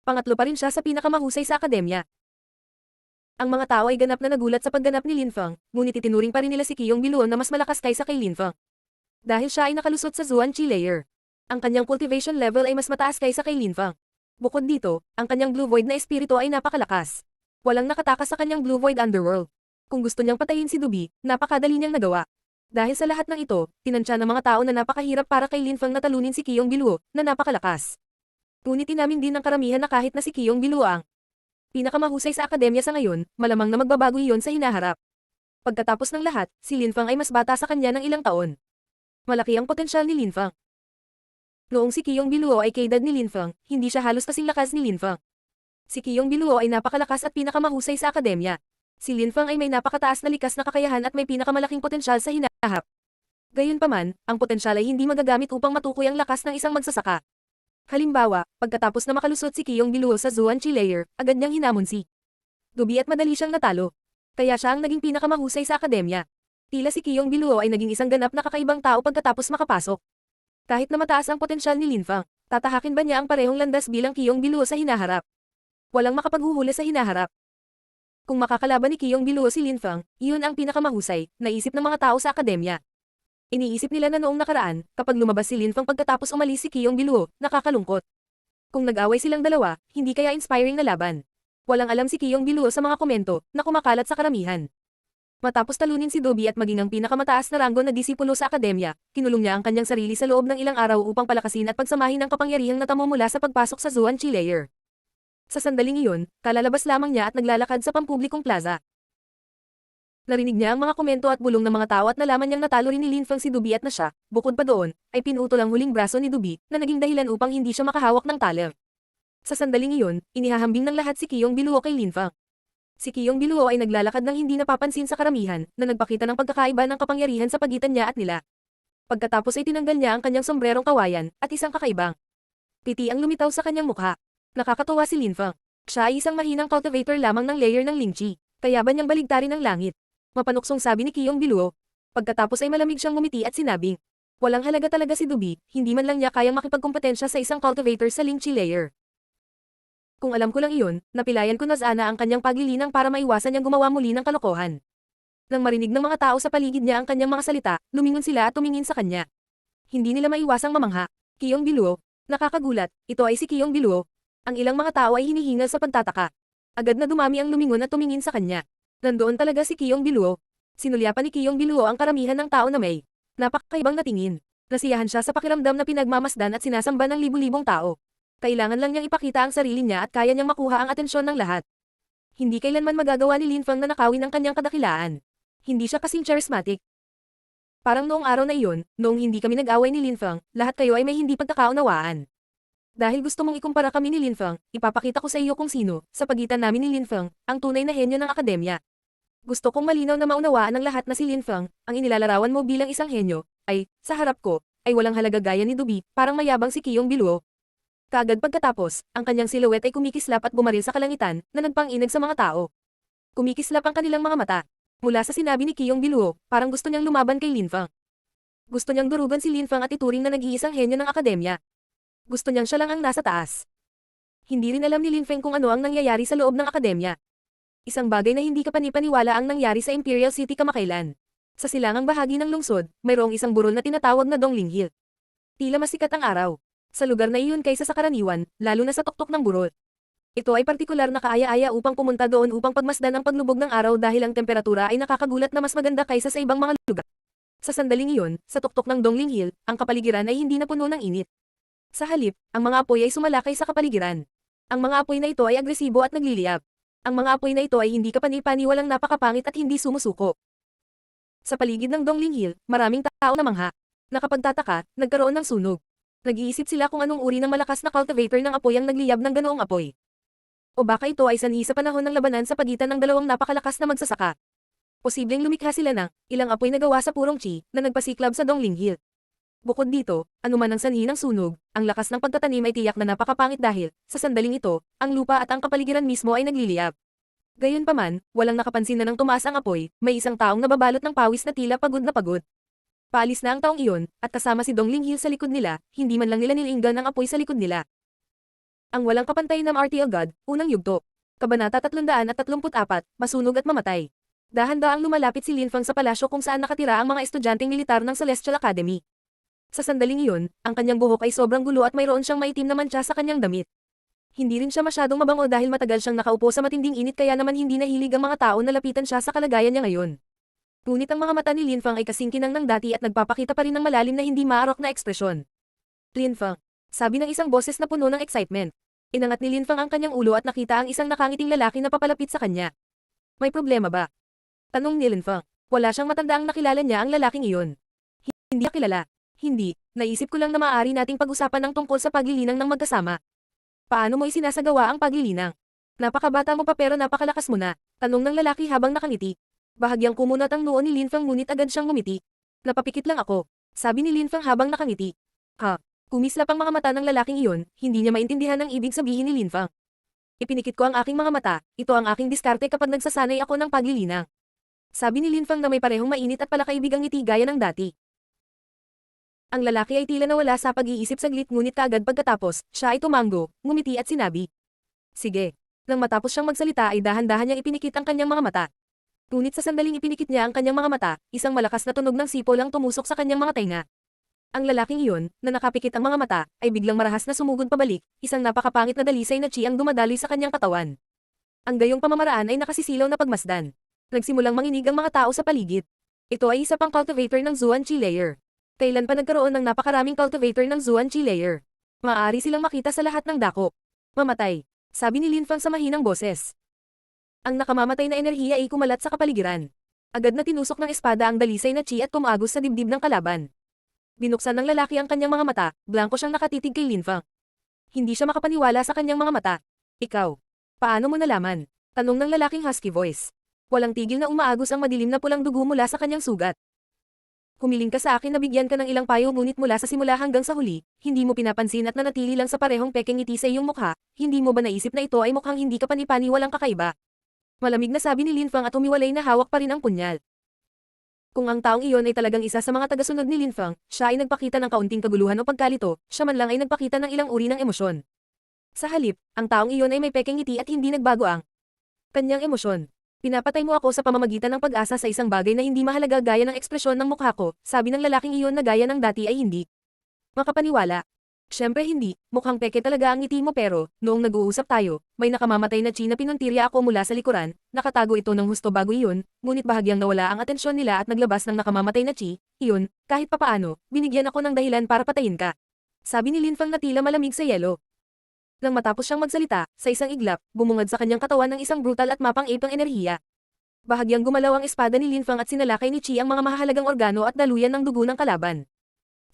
Pangatlo pa rin siya sa pinakamahusay sa akademya. Ang mga tao ay ganap na nagulat sa pagganap ni Lin Fang, ngunit itinuring pa rin nila si Qiyong Biluo na mas malakas kaysa kay Lin Fang. Dahil siya ay nakalusot sa Zuan Chi layer. Ang kanyang cultivation level ay mas mataas kaysa kay Lin Fang. Bukod dito, ang kanyang Blue Void na espiritu ay napakalakas. Walang nakatakas sa kanyang Blue Void Underworld. Kung gusto niyang patayin si Dubi, napakadali niyang nagawa. Dahil sa lahat ng ito, tinansya ng mga tao na napakahirap para kay Lin Fang na talunin si Qiyong Biluo, na napakalakas. Ngunit inamin din ng karamihan na kahit na si Qiyong Biluo ang pinakamahusay sa akademya sa ngayon, malamang na magbabago iyon sa hinaharap. Pagkatapos ng lahat, si Lin Fang ay mas bata sa kanya ng ilang taon. Malaki ang potensyal ni Lin Fang. Noong si Qiyong Biluo ay kaedad ni Lin Fang, hindi siya halos kasing lakas ni Lin Fang. Si Qiyong Biluo ay napakalakas at pinakamahusay sa akademya. Si Lin Fang ay may napakataas na likas na kakayahan at may pinakamalaking potensyal sa hinaharap. Gayunpaman, ang potensyal ay hindi magagamit upang matukoy ang lakas ng isang magsasaka. Halimbawa, pagkatapos na makalusot si Qiyong Biluo sa Zuan Chi layer, agad niyang hinamon si Dubi at madali siyang natalo. Kaya siya ang naging pinakamahusay sa akademya. Tila si Qiyong Biluo ay naging isang ganap na kakaibang tao pagkatapos makapasok. Kahit na mataas ang potensyal ni Lin Fang, tatahakin ba niya ang parehong landas bilang Qiyong Biluo sa hinaharap? Walang makapaghuhuli sa hinaharap. Kung makakalaban ni Qiyong Biluo si Lin Fang, iyon ang pinakamahusay, naisip ng mga tao sa akademya. Iniisip nila na noong nakaraan, kapag lumabas si Lin Fang pagkatapos umalis si Qiyong Biluo, nakakalungkot. Kung nag-away silang dalawa, hindi kaya inspiring na laban. Walang alam si Qiyong Biluo sa mga komento, na kumakalat sa karamihan. Matapos talunin si Dubi at maging ang pinakamataas na ranggo na disipulo sa akademya, kinulong niya ang kanyang sarili sa loob ng ilang araw upang palakasin at pagsamahin ang kapangyarihang natamo mula sa pagpasok sa Zuan Chi layer. Sa sandaling iyon, kalalabas lamang niya at naglalakad sa pampublikong plaza. Narinig niya ang mga komento at bulong ng mga tao at nalaman niyang natalo rin ni Lin Fang si Dubi at na siya, bukod pa doon, ay pinutol ang huling braso ni Dubi, na naging dahilan upang hindi siya makahawak ng taler. Sa sandaling iyon, inihahambing ng lahat si Qiyong Biluo kay Lin Fang. Si Qiyong Biluo ay naglalakad ng hindi napapansin sa karamihan, na nagpakita ng pagkakaiba ng kapangyarihan sa pagitan niya at nila. Pagkatapos ay tinanggal niya ang kanyang sombrerong kawayan, at isang kakaibang piti ang lumitaw sa kanyang mukha. Nakakatuwa si Lin Fang. Siya ay isang mahinang cultivator lamang ng layer ng Lingqi, kaya ba niyang baligtarin ang langit? Mapanuksong sabi ni Qiyong Biluo. Pagkatapos ay malamig siyang ngumiti at sinabing, Walang halaga talaga si Dubi, hindi man lang niya kayang makipagkompetensya sa isang cultivator sa Ling Chi layer. Kung alam ko lang iyon, napilayan ko na Zana ang kanyang paglilinang para maiwasan niyang gumawa muli ng kalokohan. Nang marinig ng mga tao sa paligid niya ang kanyang mga salita, lumingon sila at tumingin sa kanya. Hindi nila maiwasang mamangha. Kiyong Biluo. Nakakagulat, ito ay si Kiyong Biluo. Ang ilang mga tao ay hinihingal sa pagtataka. Agad na dumami ang lumingon at tumingin sa kanya. Nandoon talaga si Kiyong Biluo. Sinulyapan ni Kiyong Biluo ang karamihan ng tao na may napakaibang na tingin. Nasiyahan siya sa pakiramdam na pinagmamasdan at sinasamba ng libu-libong tao. Kailangan lang niyang ipakita ang sarili niya at kaya niyang makuha ang atensyon ng lahat. Hindi kailanman magagawa ni Lin Feng na nakawin ang kanyang kadakilaan. Hindi siya kasing charismatic. Parang noong araw na iyon, noong hindi kami nag-away ni Lin Feng, lahat kayo ay may hindi pagkakaunawaan. Dahil gusto mong ikumpara kami ni Lin Feng, ipapakita ko sa iyo kung sino, sa pagitan namin ni Lin Feng, ang tunay na henyo ng akademya. Gusto kong malinaw na maunawaan ng lahat na si Lin Feng, ang inilalarawan mo bilang isang henyo, ay, sa harap ko, ay walang halaga gaya ni Dubi, parang mayabang si Kiyong Biluo. Kaagad pagkatapos, ang kanyang silhouette ay kumikislap at bumaril sa kalangitan, na nagpang-inag sa mga tao. Kumikislap ang kanilang mga mata. Mula sa sinabi ni Kiyong Biluo, parang gusto niyang lumaban kay Lin Feng. Gusto niyang durugan si Lin Feng at ituring na nag-iisang henyo ng akademya. Gusto niyang siya lang ang nasa taas. Hindi rin alam ni Lin Feng kung ano ang nangyayari sa loob ng akademya. Isang bagay na hindi kapanipaniwala ang nangyari sa Imperial City kamakailan. Sa silangang bahagi ng lungsod, mayroong isang burol na tinatawag na Dongling Hill. Tila masikat ang araw. Sa lugar na iyon kaysa sa karaniwan, lalo na sa tuktok ng burol. Ito ay partikular na kaaya-aya upang pumunta doon upang pagmasdan ang paglubog ng araw dahil ang temperatura ay nakakagulat na mas maganda kaysa sa ibang mga lugar. Sa sandaling iyon, sa tuktok ng Dongling Hill, ang kapaligiran ay hindi na puno ng init. Sa halip, ang mga apoy ay sumalakay sa kapaligiran. Ang mga apoy na ito ay agresibo at nagliliyab. Ang mga apoy na ito ay hindi kapanipaniwalang napakapangit at hindi sumusuko. Sa paligid ng Dongling Hill, maraming tao na mangha. Nakapagtataka, nagkaroon ng sunog. Nag-iisip sila kung anong uri ng malakas na cultivator ng apoy ang nagliyab ng ganoong apoy. O baka ito ay sanhi sa panahon ng labanan sa pagitan ng dalawang napakalakas na magsasaka. Posibleng lumikha sila ng ilang apoy na gawa sa purong chi na nagpasiklab sa Dongling Hill. Bukod dito, anuman ang sanhi ng sunog, ang lakas ng pagtatanim ay tiyak na napakapangit dahil, sa sandaling ito, ang lupa at ang kapaligiran mismo ay nagliliyab. Gayunpaman, walang nakapansin na nang tumaas ang apoy, may isang taong nababalot ng pawis na tila pagod na pagod. Paalis na ang taong iyon, at kasama si Dongling Hill sa likod nila, hindi man lang nila nilinggan ang apoy sa likod nila. Ang walang kapantay na Martial God, unang yugto. Kabanata 334, masunog at mamatay. Dahan-daang lumalapit si Lin Feng sa palasyo kung saan nakatira ang mga estudyanteng militar ng Celestial Academy. Sa sandaling iyon, ang kanyang buhok ay sobrang gulo at mayroon siyang maitim na mantsa sa kanyang damit. Hindi rin siya masyadong mabango dahil matagal siyang nakaupo sa matinding init kaya naman hindi nahilig ang mga tao na lapitan siya sa kalagayan niya ngayon. Ngunit ang mga mata ni Lin Feng ay kasing kinang ng dati at nagpapakita pa rin ng malalim na hindi maarok na ekspresyon. Lin Feng, sabi ng isang boses na puno ng excitement. Inangat ni Lin Feng ang kanyang ulo at nakita ang isang nakangiting lalaki na papalapit sa kanya. May problema ba? Tanong ni Lin Feng. Wala siyang matandaang nakilala niya ang lalaking iyon. Hindi niya kilala. Hindi, naisip ko lang na maaari nating pag-usapan ng tungkol sa paglilinang ng magkasama. Paano mo isinasagawa ang paglilinang? Napakabata mo pa pero napakalakas mo na, tanong ng lalaki habang nakangiti. Bahagyang kumunot ang noo ni Lin Feng ngunit agad siyang ngumiti. Napapikit lang ako, sabi ni Lin Feng habang nakangiti. Kumislap ang mga mata ng lalaking iyon, hindi niya maintindihan ang ibig sabihin ni Lin Feng. Ipinikit ko ang aking mga mata, ito ang aking diskarte kapag nagsasanay ako ng paglilinang. Sabi ni Lin Feng na may parehong mainit at palakaibigang ngiti gaya ng dati. Ang lalaki ay tila nawala sa pag-iisip saglit ngunit kaagad pagkatapos, siya ay tumango, ngumiti at sinabi. Sige. Nang matapos siyang magsalita ay dahan-dahan niyang ipinikit ang kanyang mga mata. Ngunit sa sandaling ipinikit niya ang kanyang mga mata, isang malakas na tunog ng sipol ang tumusok sa kanyang mga tainga. Ang lalaking iyon, na nakapikit ang mga mata, ay biglang marahas na sumugod pabalik, isang napakapangit na dalisay na chi ang dumadaloy sa kanyang katawan. Ang gayong pamamaraan ay nakasisilaw na pagmasdan. Nagsimulang manginig ang mga tao sa paligid. Ito ay isa pang cultivator ng Zuan Chi layer. Kailan pa nagkaroon ng napakaraming cultivator ng Zuan Chi layer? Maaari silang makita sa lahat ng dako. Mamatay, sabi ni Lin Feng sa mahinang boses. Ang nakamamatay na enerhiya ay kumalat sa kapaligiran. Agad na tinusok ng espada ang dalisay na chi at tumagos sa dibdib ng kalaban. Binuksan ng lalaki ang kanyang mga mata, blanko siyang nakatitig kay Lin Feng. Hindi siya makapaniwala sa kanyang mga mata. Ikaw, paano mo nalaman? Tanong ng lalaking husky voice. Walang tigil na umaagos ang madilim na pulang dugo mula sa kanyang sugat. Humiling ka sa akin na bigyan ka ng ilang payo ngunit mula sa simula hanggang sa huli, hindi mo pinapansin at nanatili lang sa parehong pekeng ngiti sa iyong mukha, hindi mo ba naisip na ito ay mukhang hindi ka panipaniwalang kakaiba? Malamig na sabi ni Lin Feng at humiwalay na hawak pa rin ang punyal. Kung ang taong iyon ay talagang isa sa mga tagasunod ni Lin Feng, siya ay nagpakita ng kaunting kaguluhan o pagkalito, siya man lang ay nagpakita ng ilang uri ng emosyon. Sa halip, ang taong iyon ay may pekeng ngiti at hindi nagbago ang kanyang emosyon. Pinapatay mo ako sa pamamagitan ng pag-asa sa isang bagay na hindi mahalaga gaya ng ekspresyon ng mukha ko, sabi ng lalaking iyon na gaya ng dati ay hindi makapaniwala. Siyempre hindi, mukhang peke talaga ang ngiti mo pero, noong nag-uusap tayo, may nakamamatay na chi na pinuntirya ako mula sa likuran, nakatago ito ng husto bago iyon, ngunit bahagyang nawala ang atensyon nila at naglabas ng nakamamatay na chi, iyon, kahit papaano, binigyan ako ng dahilan para patayin ka. Sabi ni Lin Feng na tila malamig sa yelo. Nang matapos siyang magsalita, sa isang iglap, bumungad sa kanyang katawan ng isang brutal at mapang-ipang enerhiya. Bahagyang gumalaw ang espada ni Lin Feng at sinalakay ni Chi ang mga mahahalagang organo at daluyan ng dugo ng kalaban.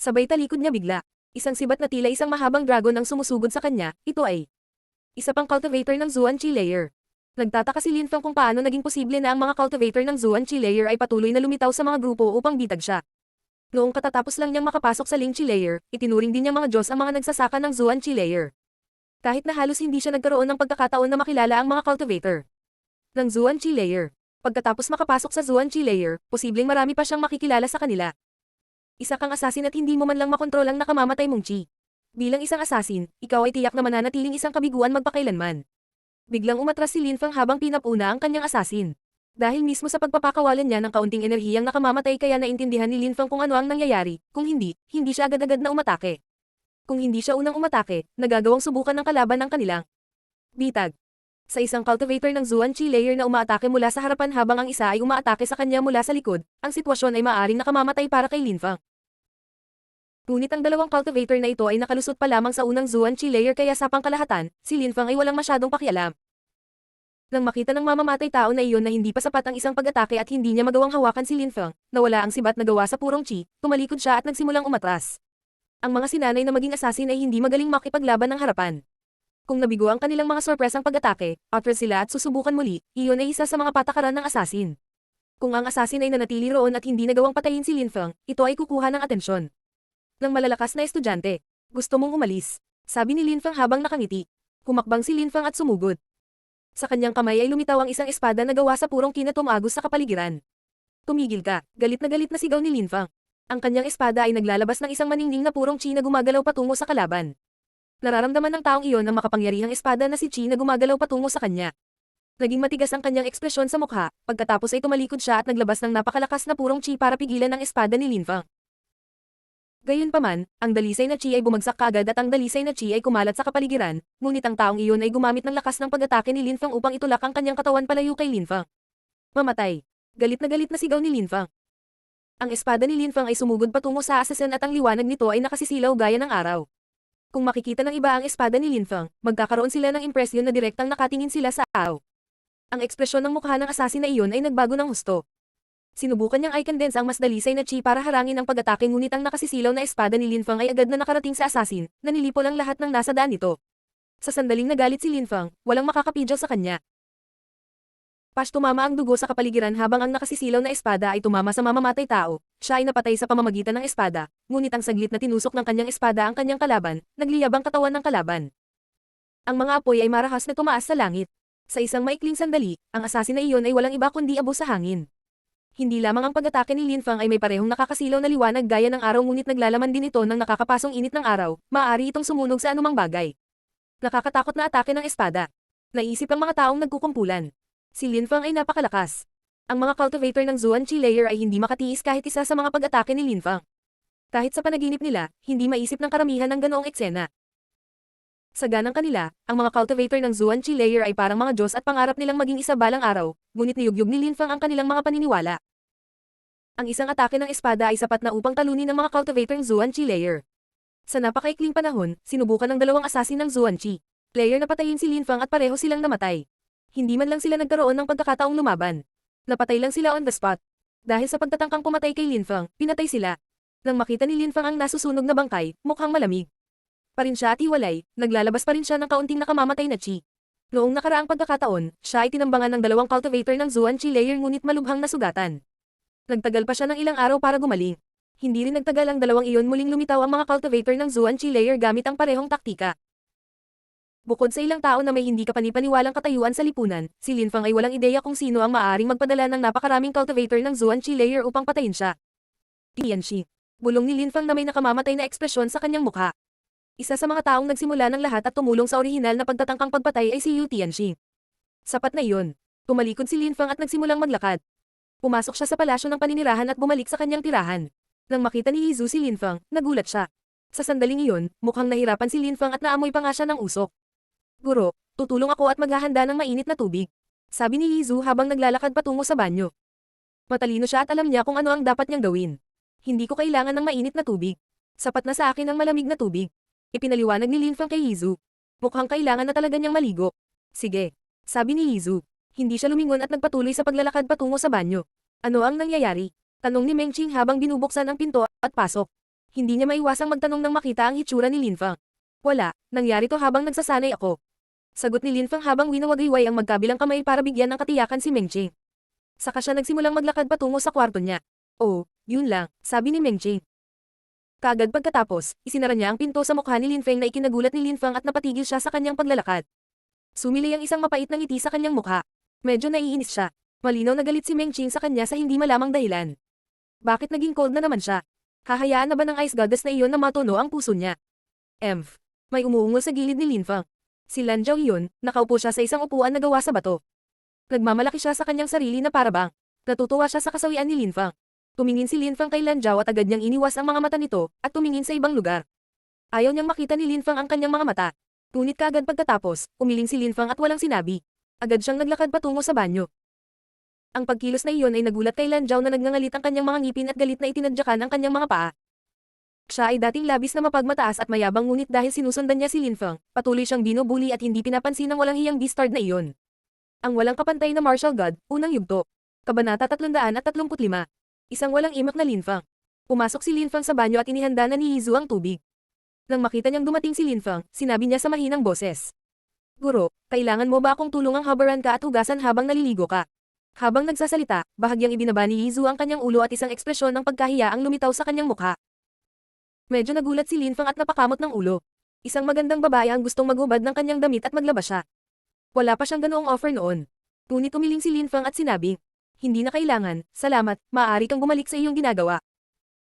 Sabay talikod niya bigla. Isang sibat na tila isang mahabang dragon ang sumusugod sa kanya, ito ay isa pang cultivator ng Zuan Chi layer. Nagtataka si Lin Feng kung paano naging posible na ang mga cultivator ng Zuan Chi layer ay patuloy na lumitaw sa mga grupo upang bitag siya. Noong katatapos lang niyang makapasok sa Ling Chi layer, itinuring din niyang mga Diyos ang mga nagsasaka ng Zuan Chi layer. Kahit na halos hindi siya nagkaroon ng pagkakataon na makilala ang mga cultivator ng Zuan Chi layer. Pagkatapos makapasok sa Zuan Chi layer, posibleng marami pa siyang makikilala sa kanila. Isa kang asasin at hindi mo man lang makontrol ang nakamamatay mong chi. Bilang isang asasin, ikaw ay tiyak na mananatiling isang kabiguan magpakailanman. Biglang umatras si Lin Feng habang pinapuna ang kanyang asasin. Dahil mismo sa pagpapakawalan niya ng kaunting enerhiyang nakamamatay kaya naintindihan ni Lin Feng kung ano ang nangyayari, kung hindi, hindi siya agad-agad na umatake. Kung hindi siya unang umatake, nagagawang subukan ng kalaban ng kanilang bitag. Sa isang cultivator ng Zuan Chi layer na umaatake mula sa harapan habang ang isa ay umaatake sa kanya mula sa likod, ang sitwasyon ay maaaring nakamamatay para kay Lin Feng. Ngunit ang dalawang cultivator na ito ay nakalusot pa lamang sa unang Zuan Chi layer kaya sa pangkalahatan, si Lin Feng ay walang masyadong pakialam. Nang makita ng mamamatay tao na iyon na hindi pa sapat ang isang pag-atake at hindi niya magawang hawakan si Lin Feng, nawala ang sibat na gawa sa purong chi, tumalikod siya at nagsimulang umatras. Ang mga sinanay na maging asasin ay hindi magaling makipaglaban ng harapan. Kung nabigo ang kanilang mga sorpresang pag-atake, atras sila at susubukan muli, iyon ay isa sa mga patakaran ng asasin. Kung ang asasin ay nanatili roon at hindi nagawang patayin si Lin Feng, ito ay kukuha ng atensyon ng malalakas na estudyante. Gusto mong umalis? Sabi ni Lin Feng habang nakangiti. Humakbang si Lin Feng at sumugod. Sa kanyang kamay ay lumitaw ang isang espada na gawa sa purong kina tumagos sa kapaligiran. Tumigil ka, galit na sigaw ni Lin Feng. Ang kanyang espada ay naglalabas ng isang maningning na purong chi na gumagalaw patungo sa kalaban. Nararamdaman ng taong iyon ang makapangyarihang espada na si Chi na gumagalaw patungo sa kanya. Naging matigas ang kanyang ekspresyon sa mukha, pagkatapos ay tumalikod siya at naglabas ng napakalakas na purong chi para pigilan ang espada ni Lin Feng. Gayunpaman, ang dalisay na chi ay bumagsak kaagad at ang dalisay na chi ay kumalat sa kapaligiran, ngunit ang taong iyon ay gumamit ng lakas ng pag-atake ni Lin Feng upang itulak ang kanyang katawan palayo kay Lin Feng. Mamatay. Galit na sigaw ni Lin Feng. Ang espada ni Lin Feng ay sumugod patungo sa assassin at ang liwanag nito ay nakasisilaw gaya ng araw. Kung makikita ng iba ang espada ni Lin Feng, magkakaroon sila ng impresyon na direktang nakatingin sila sa araw. Ang ekspresyon ng mukha ng assassin na iyon ay nagbago ng husto. Sinubukan niyang i-condense ang mas dalisay na chi para harangin ang pag-atake ngunit ang nakasisilaw na espada ni Lin Feng ay agad na nakarating sa assassin, na nilipol ang lahat ng nasa daan nito. Sa sandaling nagalit si Lin Feng, walang makakapidyo sa kanya. Pash tumama ang dugo sa kapaligiran habang ang nakasisilaw na espada ay tumama sa mamamatay tao, siya ay napatay sa pamamagitan ng espada, ngunit ang saglit na tinusok ng kanyang espada ang kanyang kalaban, nagliyab ang katawan ng kalaban. Ang mga apoy ay marahas na tumaas sa langit. Sa isang maikling sandali, ang assassin na iyon ay walang iba kundi abo sa hangin. Hindi lamang ang pag-atake ni Lin Feng ay may parehong nakakasilaw na liwanag gaya ng araw ngunit naglalaman din ito ng nakakapasong init ng araw, maaari itong sumunog sa anumang bagay. Nakakatakot na atake ng espada. Naisip ang mga taong nagkukumpulan. Si Lin Feng ay napakalakas. Ang mga cultivator ng Zuan Chi layer ay hindi makatiis kahit isa sa mga pag-atake ni Lin Feng. Kahit sa panaginip nila, hindi maisip ng karamihan ang ganoong eksena. Sa ganang kanila, ang mga cultivator ng Zuan Chi layer ay parang mga Diyos at pangarap nilang maging isa balang araw, ngunit niyugyug ni Lin Feng ang kanilang mga paniniwala. Ang isang atake ng espada ay sapat na upang talunin ng mga cultivator ng Zuan Chi layer. Sa napakaikling panahon, sinubukan ng dalawang assassin ng Zuan Chi layer na patayin si Lin Feng at pareho silang namatay. Hindi man lang sila nagkaroon ng pagkakataong lumaban. Napatay lang sila on the spot. Dahil sa pagtatangkang pumatay kay Lin Feng, pinatay sila. Nang makita ni Lin Feng ang nasusunog na bangkay, mukhang malamig pa rin siya at hiwalay, naglalabas pa rin siya ng kaunting nakamamatay na chi. Noong nakaraang pagkakataon, siya ay tinambangan ng dalawang cultivator ng Zuan Chi layer ngunit malubhang nasugatan. Nagtagal pa siya ng ilang araw para gumaling. Hindi rin nagtagal ang dalawang iyon muling lumitaw ang mga cultivator ng Zuan Chi layer gamit ang parehong taktika. Bukod sa ilang tao na may hindi kapani-paniwalang katayuan sa lipunan, si Lin Fang ay walang ideya kung sino ang maaaring magpadala ng napakaraming cultivator ng Zuan-Chi layer upang patayin siya. Tianxi. Bulong ni Lin Fang na may nakamamatay na ekspresyon sa kanyang mukha. Isa sa mga taong nagsimula ng lahat at tumulong sa orihinal na pagtatangkang pagpatay ay si Yu Tianxi. Sapat na iyon. Tumalikod si Lin Fang at nagsimulang maglakad. Pumasok siya sa palasyo ng paninirahan at bumalik sa kanyang tirahan. Nang makita ni Yizu si Lin Fang, nagulat siya. Sa sandaling iyon, mukhang nahirapan si Lin Fang at naamoy pa nga siya ng usok. Guro, tutulong ako at maghahanda ng mainit na tubig. Sabi ni Yizu habang naglalakad patungo sa banyo. Matalino siya at alam niya kung ano ang dapat niyang gawin. Hindi ko kailangan ng mainit na tubig. Sapat na sa akin ang malamig na tubig. Ipinaliwanag ni Lin Fang kay Yizu. Mukhang kailangan na talaga niyang maligo. Sige. Sabi ni Yizu. Hindi siya lumingon at nagpatuloy sa paglalakad patungo sa banyo. Ano ang nangyayari? Tanong ni Mengqing habang binubuksan ang pinto at pasok. Hindi niya maiwasang magtanong nang makita ang hitsura ni Lin Fang. Wala, nangyari to habang nagsasanay ako. Sagot ni Lin Fang habang winawagayway ang magkabilang kamay para bigyan ng katiyakan si Mengqing. Saka siya nagsimulang maglakad patungo sa kwarto niya. Oh, yun lang, sabi ni Mengqing. Kaagad pagkatapos, isinara niya ang pinto sa mukha ni Lin Feng na ikinagulat ni Lin Fang at napatigil siya sa kanyang paglalakad. Sumilay ang isang mapait na ngiti sa kanyang mukha. Medyo naiinis siya. Malinaw na galit si Mengqing sa kanya sa hindi malamang dahilan. Bakit naging cold na naman siya? Hahayaan na ba ng ice goddess na iyon na matuno ang puso niya? Emph. May umuungol sa gilid ni Lin Fang. Si Lan Zhao iyon, nakaupo siya sa isang upuan na gawa sa bato. Nagmamalaki siya sa kanyang sarili na parabang. Natutuwa siya sa kasawian ni Lin Fang. Tumingin si Lin Fang kay Lan Zhao at agad niyang iniwas ang mga mata nito at tumingin sa ibang lugar. Ayaw niyang makita ni Lin Fang ang kanyang mga mata. Ngunit kaagad pagkatapos, umiling si Lin Fang at walang sinabi. Agad siyang naglakad patungo sa banyo. Ang pagkilos na iyon ay nagulat kay Lan Zhao na nagngangalit ang kanyang mga ngipin at galit na itinadyakan ang kanyang mga paa. Siya ay dating labis na mapagmataas at mayabang ngunit dahil sinusundan niya si Lin Fang, patuloy siyang binubuli at hindi pinapansin ng walang hiyang bastard na iyon. Ang walang kapantay na martial god, unang yugto. Kabanata 335. Isang walang imak na Lin Fang. Pumasok si Lin Fang sa banyo at inihanda na ni Yizu ang tubig. Nang makita niyang dumating si Lin Fang, sinabi niya sa mahinang boses. Guro, kailangan mo ba akong tulungang habaran ka at hugasan habang naliligo ka? Habang nagsasalita, bahagyang ibinaba ni Yizu ang kanyang ulo at isang ekspresyon ng pagkahiya ang lumitaw sa kanyang mukha. Medyo nagulat si Lin Fang at napakamot ng ulo. Isang magandang babae ang gustong maghubad ng kanyang damit at maglaba siya. Wala pa siyang ganoong offer noon. Ngunit umiling si Lin Fang at sinabi, hindi na kailangan, salamat, maaari kang bumalik sa iyong ginagawa.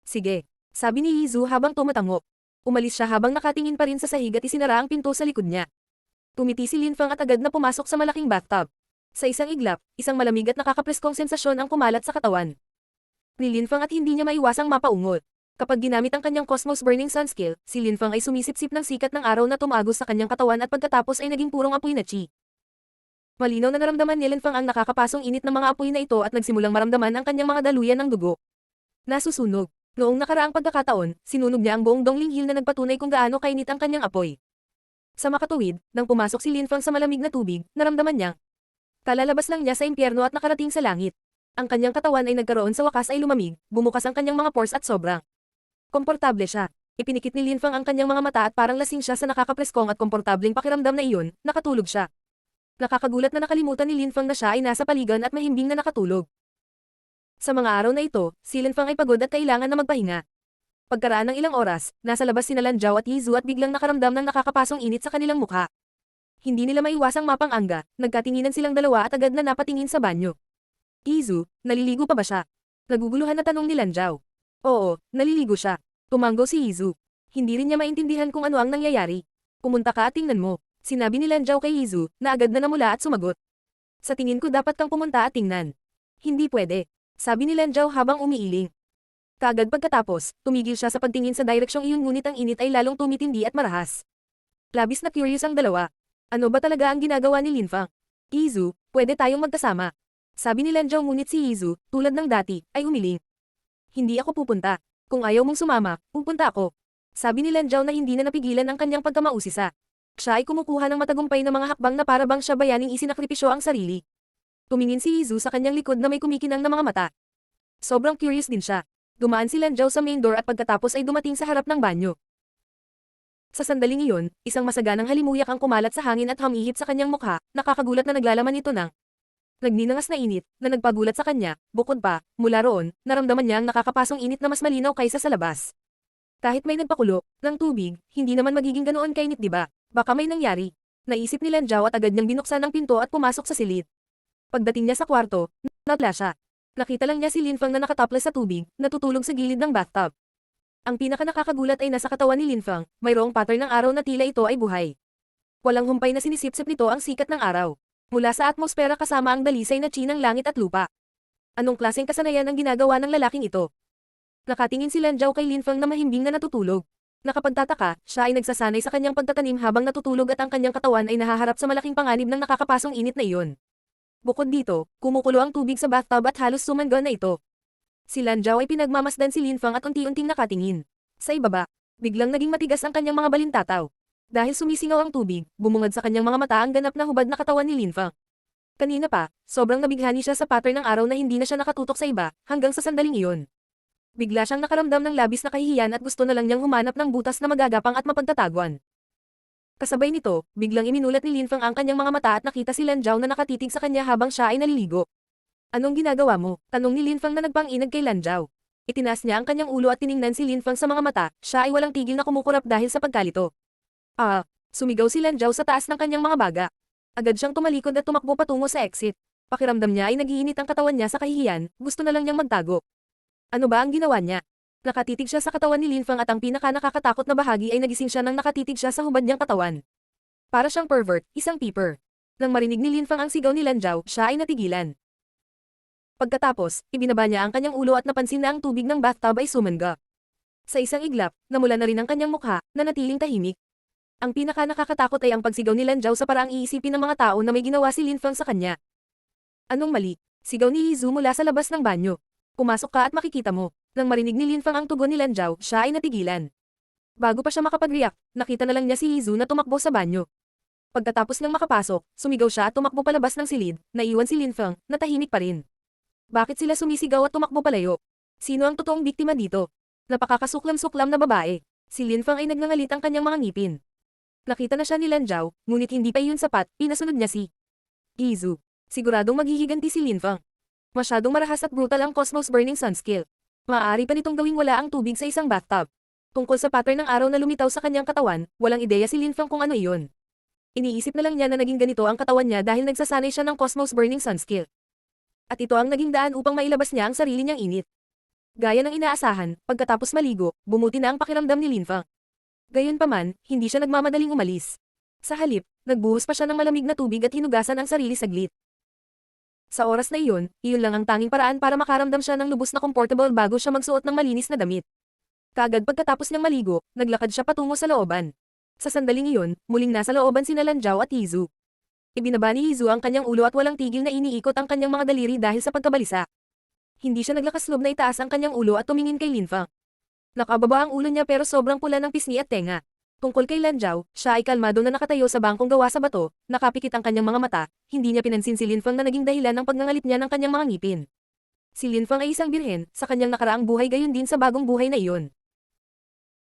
Sige, sabi ni Yizu habang tumatango. Umalis siya habang nakatingin pa rin sa sahig at isinara ang pinto sa likod niya. Tumiti si Lin Fang at agad na pumasok sa malaking bathtub. Sa isang iglap, isang malamig at nakakapreskong sensasyon ang kumalat sa katawan ni Lin Fang at hindi niya maiwasang mapaungot. Kapag ginamit ang kanyang Cosmos Burning Sun skill, si Lin Fang ay sumisipsip ng sikat ng araw na tumagos sa kanyang katawan at pagkatapos ay naging purong apoy na chi. Malinaw na naramdaman ni Lin Fang ang nakakapasong init ng mga apoy na ito at nagsimulang maramdaman ang kanyang mga daluyan ng dugo. Nasusunog. Noong nakaraang pagkakataon, sinunog niya ang buong Dongling Hill na nagpatunay kung gaano kainit ang kanyang apoy. Sa makatuwid, nang pumasok si Lin Fang sa malamig na tubig, naramdaman niya. Kalalabas lang niya sa impyerno at nakarating sa langit. Ang kanyang katawan ay nagkaroon sa wakas ay lumamig, bumukas ang kanyang mga pores at sobrang komportable siya. Ipinikit ni Lin Fang ang kanyang mga mata at parang lasing siya sa nakakapreskong at komportableng pakiramdam na iyon, nakatulog siya. Nakakagulat na nakalimutan ni Lin Fang na siya ay nasa paligan at mahimbing na nakatulog. Sa mga araw na ito, si Lin Fang ay pagod at kailangan na magpahinga. Pagkaraan ng ilang oras, nasa labas sina Lan Zhao at Yizu at biglang nakaramdam ng nakakapasong init sa kanilang mukha. Hindi nila maiwasang mapang-angga, nagkatinginan silang dalawa at agad na napatingin sa banyo. Yizu, naliligo pa ba siya? Naguguluhan na tanong ni Lan Zhao. Oo, naliligo siya. Tumanggo si Yizu. Hindi rin niya maintindihan kung ano ang nangyayari. Pumunta ka at tingnan mo. Sinabi ni Lan Zhao kay Yizu, na agad na namula at sumagot. Sa tingin ko dapat kang pumunta at tingnan. Hindi pwede. Sabi ni Lan Zhao habang umiiling. Kaagad pagkatapos, tumigil siya sa pagtingin sa direksyong iyon ngunit ang init ay lalong tumitindi at marahas. Labis na curious ang dalawa. Ano ba talaga ang ginagawa ni Lin Fang? Yizu, pwede tayong magkasama. Sabi ni Lan Zhao ngunit si Yizu, tulad ng dati, ay umiling. Hindi ako pupunta. Kung ayaw mong sumama, pupunta ako. Sabi ni Lan Zhao na hindi na napigilan ang kanyang pagkamausisa. Siya ay kumukuha ng matagumpay na mga hakbang na para bang siya bayaning isinakripisyo ang sarili. Tumingin si Yizu sa kanyang likod na may kumikinang na mga mata. Sobrang curious din siya. Dumaan si Lan Zhao sa main door at pagkatapos ay dumating sa harap ng banyo. Sa sandaling iyon, isang masaganang halimuyak ang kumalat sa hangin at humihip sa kanyang mukha, nakakagulat na naglalaman ito ng nagninangas na init, na nagpagulat sa kanya, bukod pa, mula roon, naramdaman niya ang nakakapasong init na mas malinaw kaysa sa labas. Kahit may nagpakulo ng tubig, hindi naman magiging ganoon kainit, 'di ba? Baka may nangyari. Naisip ni Lan Zhao at agad niyang binuksan ang pinto at pumasok sa silid. Pagdating niya sa kwarto, natla siya. Nakita lang niya si Linfang na nakatoples sa tubig, natutulog sa gilid ng bathtub. Ang pinakanakakagulat ay nasa katawan ni Linfang, mayroong pattern ng araw na tila ito ay buhay. Walang humpay na sinisipsip nito ang sikat ng araw. Mula sa atmosfera kasama ang dalisay na chi ng langit at lupa. Anong klaseng kasanayan ang ginagawa ng lalaking ito? Nakatingin si Lan Zhao kay Linfang na mahimbing na natutulog. Nakapagtataka, siya ay nagsasanay sa kanyang pagtatanim habang natutulog at ang kanyang katawan ay nahaharap sa malaking panganib ng nakakapasong init na iyon. Bukod dito, kumukulo ang tubig sa bathtub at halos sumanggol na ito. Si Lan Zhao ay pinagmamasdan si Linfang at unti-unting nakatingin. Sa ibaba, biglang naging matigas ang kanyang mga balintataw. Dahil sumisingaw ang tubig, bumungad sa kanyang mga mata ang ganap na hubad na katawan ni Linfang. Kanina pa, sobrang nabighani siya sa pattern ng araw na hindi na siya nakatutok sa iba, hanggang sa sandaling iyon. Bigla siyang nakaramdam ng labis na kahihiyan at gusto na lang niyang humanap ng butas na magagapang at mapagtataguan. Kasabay nito, biglang iminulat ni Linfang ang kanyang mga mata at nakita si Lan Zhao na nakatitig sa kanya habang siya ay naliligo. Anong ginagawa mo? Tanong ni Linfang na nagpanginag kay Lan Zhao. Itinaas niya ang kanyang ulo at tiningnan si Linfang sa mga mata, siya ay walang tigil na kumukurap dahil sa pagkalito. Sumigaw si Lan Zhao sa taas ng kanyang mga baga. Agad siyang tumalikod at tumakbo patungo sa exit. Pakiramdam niya ay nagiinit ang katawan niya sa kahihiyan, gusto na lang niyang magtago. Ano ba ang ginawa niya? Nakatitig siya sa katawan ni Linfang at ang pinaka-nakakatakot na bahagi ay nagising siya nang nakatitig siya sa hubad niyang katawan. Para siyang pervert, isang peeper. Nang marinig ni Linfang ang sigaw ni Lan Zhao, siya ay natigilan. Pagkatapos, ibinaba niya ang kanyang ulo at napansin na ang tubig ng bathtub ay sumangga. Sa isang iglap, namula na rin ang kanyang mukha, na natiling tahimik. Ang pinaka-nakakatakot ay ang pagsigaw ni Lan Zhao sa paraang iisipin ng mga tao na may ginawa si Linfang sa kanya. Anong mali? Sigaw ni Yizu mula sa labas ng banyo. Pumasok ka at makikita mo. Nang marinig ni Linfang ang tugon ni Lan Zhao, siya ay natigilan. Bago pa siya makapag-react, nakita na lang niya si Yizu na tumakbo sa banyo. Pagkatapos niyang makapasok, sumigaw siya at tumakbo palabas ng silid, naiwan si Linfang, na tahimik pa rin. Bakit sila sumisigaw at tumakbo palayo? Sino ang totoong biktima dito? Napakakasuklam-suklam na babae. Si Linfang ay nagngangalit ang kanyang mga ngipin. Nakita na siya ni Lan Zhao, ngunit hindi pa iyon sapat, pinasunod niya si Yizu. Siguradong maghihiganti si Linfang. Masyadong marahas at brutal ang Cosmos Burning Sun skill. Maaari pa nitong gawing wala ang tubig sa isang bathtub. Tungkol sa pattern ng araw na lumitaw sa kanyang katawan, walang ideya si Linfang kung ano iyon. Iniisip na lang niya na naging ganito ang katawan niya dahil nagsasanay siya ng Cosmos Burning Sun skill. At ito ang naging daan upang mailabas niya ang sarili niyang init. Gaya ng inaasahan, pagkatapos maligo, bumuti na ang pakiramdam ni Linfang. Gayunpaman, hindi siya nagmamadaling umalis. Sa halip, nagbuhos pa siya ng malamig na tubig at hinugasan ang sarili saglit. Sa oras na iyon lang ang tanging paraan para makaramdam siya ng lubos na comfortable bago siya magsuot ng malinis na damit. Kaagad pagkatapos niyang maligo, naglakad siya patungo sa looban. Sa sandaling iyon, muling nasa looban sina Lan Zhao at Yizu. Ibinaba ni Yizu ang kanyang ulo at walang tigil na iniikot ang kanyang mga daliri dahil sa pagkabalisa. Hindi siya naglakas loob na itaas ang kanyang ulo at tumingin kay Linfang. Nakababa ang ulo niya pero sobrang pula ng pisngi at tenga. Tungkol kay Lan Zhao, siya ay kalmado na nakatayo sa bangkong gawa sa bato, nakapikit ang kanyang mga mata, hindi niya pinansin si Linfang na naging dahilan ng pagngangalit niya ng kanyang mga ngipin. Si Linfang ay isang birhen, sa kanyang nakaraang buhay gayon din sa bagong buhay na iyon.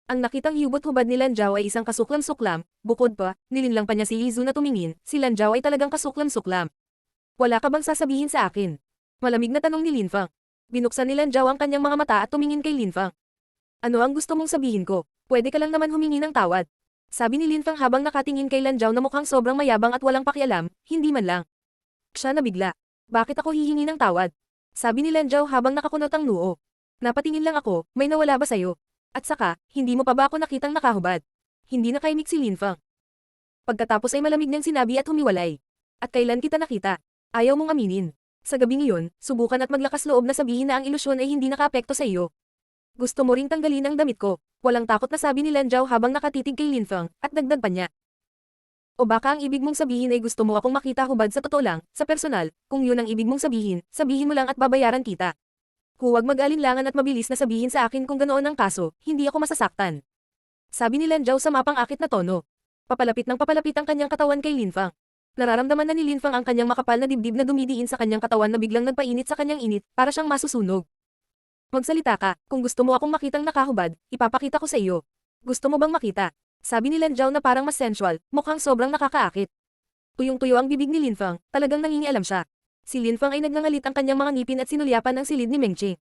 Ang nakitang hubot-hubad ni Lan Zhao ay isang kasuklam-suklam, bukod pa, nilinlang pa niya si Yizu na tumingin, si Lan Zhao ay talagang kasuklam-suklam. Wala ka bang sasabihin sa akin? Malamig na tanong ni Linfang. Binuksan ni Lan Zhao ang kanyang mga mata at tumingin kay Linfang. Ano ang gusto mong sabihin ko? Pwede ka lang naman humingi ng tawad. Sabi ni Linfang habang nakatingin kay Lan Zhao na mukhang sobrang mayabang at walang pakialam, hindi man lang. Siya nabigla. Bakit ako hihingi ng tawad? Sabi ni Lan Zhao habang nakakunot ang noo. Napatingin lang ako, may nawala ba sayo? At saka, hindi mo pa ba ako nakitang nakahubad? Hindi nakaimik si Linfang. Pagkatapos ay malamig niyang sinabi at humiwalay. At kailan kita nakita? Ayaw mong aminin. Sa gabing iyon, subukan at maglakas loob na sabihin na ang ilusyon ay hindi nakaapekto sa iyo. Gusto mo ring tanggalin ang damit ko. Walang takot na sabi ni Lan Zhao habang nakatitig kay Linfang, at dagdag pa niya. O baka ang ibig mong sabihin ay gusto mo akong makita hubad sa totoo lang, sa personal, kung yun ang ibig mong sabihin, sabihin mo lang at babayaran kita. Huwag mag-alinlangan at mabilis na sabihin sa akin kung ganoon ang kaso, hindi ako masasaktan. Sabi ni Lan Zhao sa mapang-akit na tono. Papalapit ng papalapit ang kanyang katawan kay Linfang. Nararamdaman na ni Linfang ang kanyang makapal na dibdib na dumidiin sa kanyang katawan na biglang nagpainit sa kanyang init, para siyang masusunog. Magsalita ka, kung gusto mo akong makitang nakahubad, ipapakita ko sa iyo. Gusto mo bang makita? Sabi ni Lan Zhao na parang mas sensual, mukhang sobrang nakakaakit. Tuyong-tuyo ang bibig ni Linfang, talagang nangingialam siya. Si Linfang ay nagngangalit ang kanyang mga ngipin at sinulyapan ang silid ni Mengqing.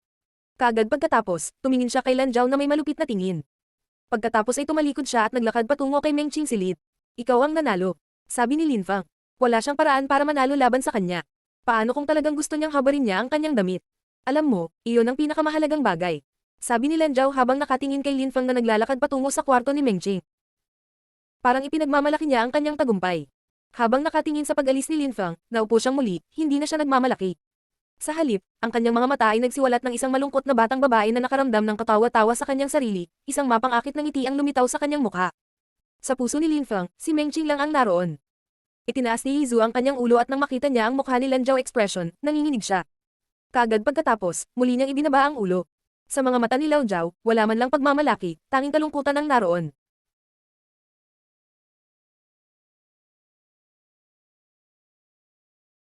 Kaagad pagkatapos, tumingin siya kay Lan Zhao na may malupit na tingin. Pagkatapos ay tumalikod siya at naglakad patungo kay Mengqing silid. Ikaw ang nanalo. Sabi ni Lin Fang. Wala siyang paraan para manalo laban sa kanya. Paano kung talagang gusto niyang habarin niya ang kanyang damit? Alam mo, iyon ang pinakamahalagang bagay. Sabi ni Lan Zhao habang nakatingin kay Lin Fang na naglalakad patungo sa kwarto ni Meng Jing. Parang ipinagmamalaki niya ang kanyang tagumpay. Habang nakatingin sa pag-alis ni Lin Fang, naupo siyang muli, hindi na siya nagmamalaki. Sa halip, ang kanyang mga mata ay nagsiwalat ng isang malungkot na batang babae na nakaramdam ng katawa-tawa sa kanyang sarili, isang mapang-akit na ngiti ang lumitaw sa kanyang mukha. Sa puso ni Lin Fang, si Meng Jing lang ang naroon. Itinaas ni Yizu ang kanyang ulo at nang makita niya ang mukha ni Lan Zhao expression, nanginginig siya. Kaagad pagkatapos, muli niyang ibinaba ang ulo. Sa mga mata ni Lao Zhao, wala man lang pagmamalaki, tanging kalungkutan ang naroon.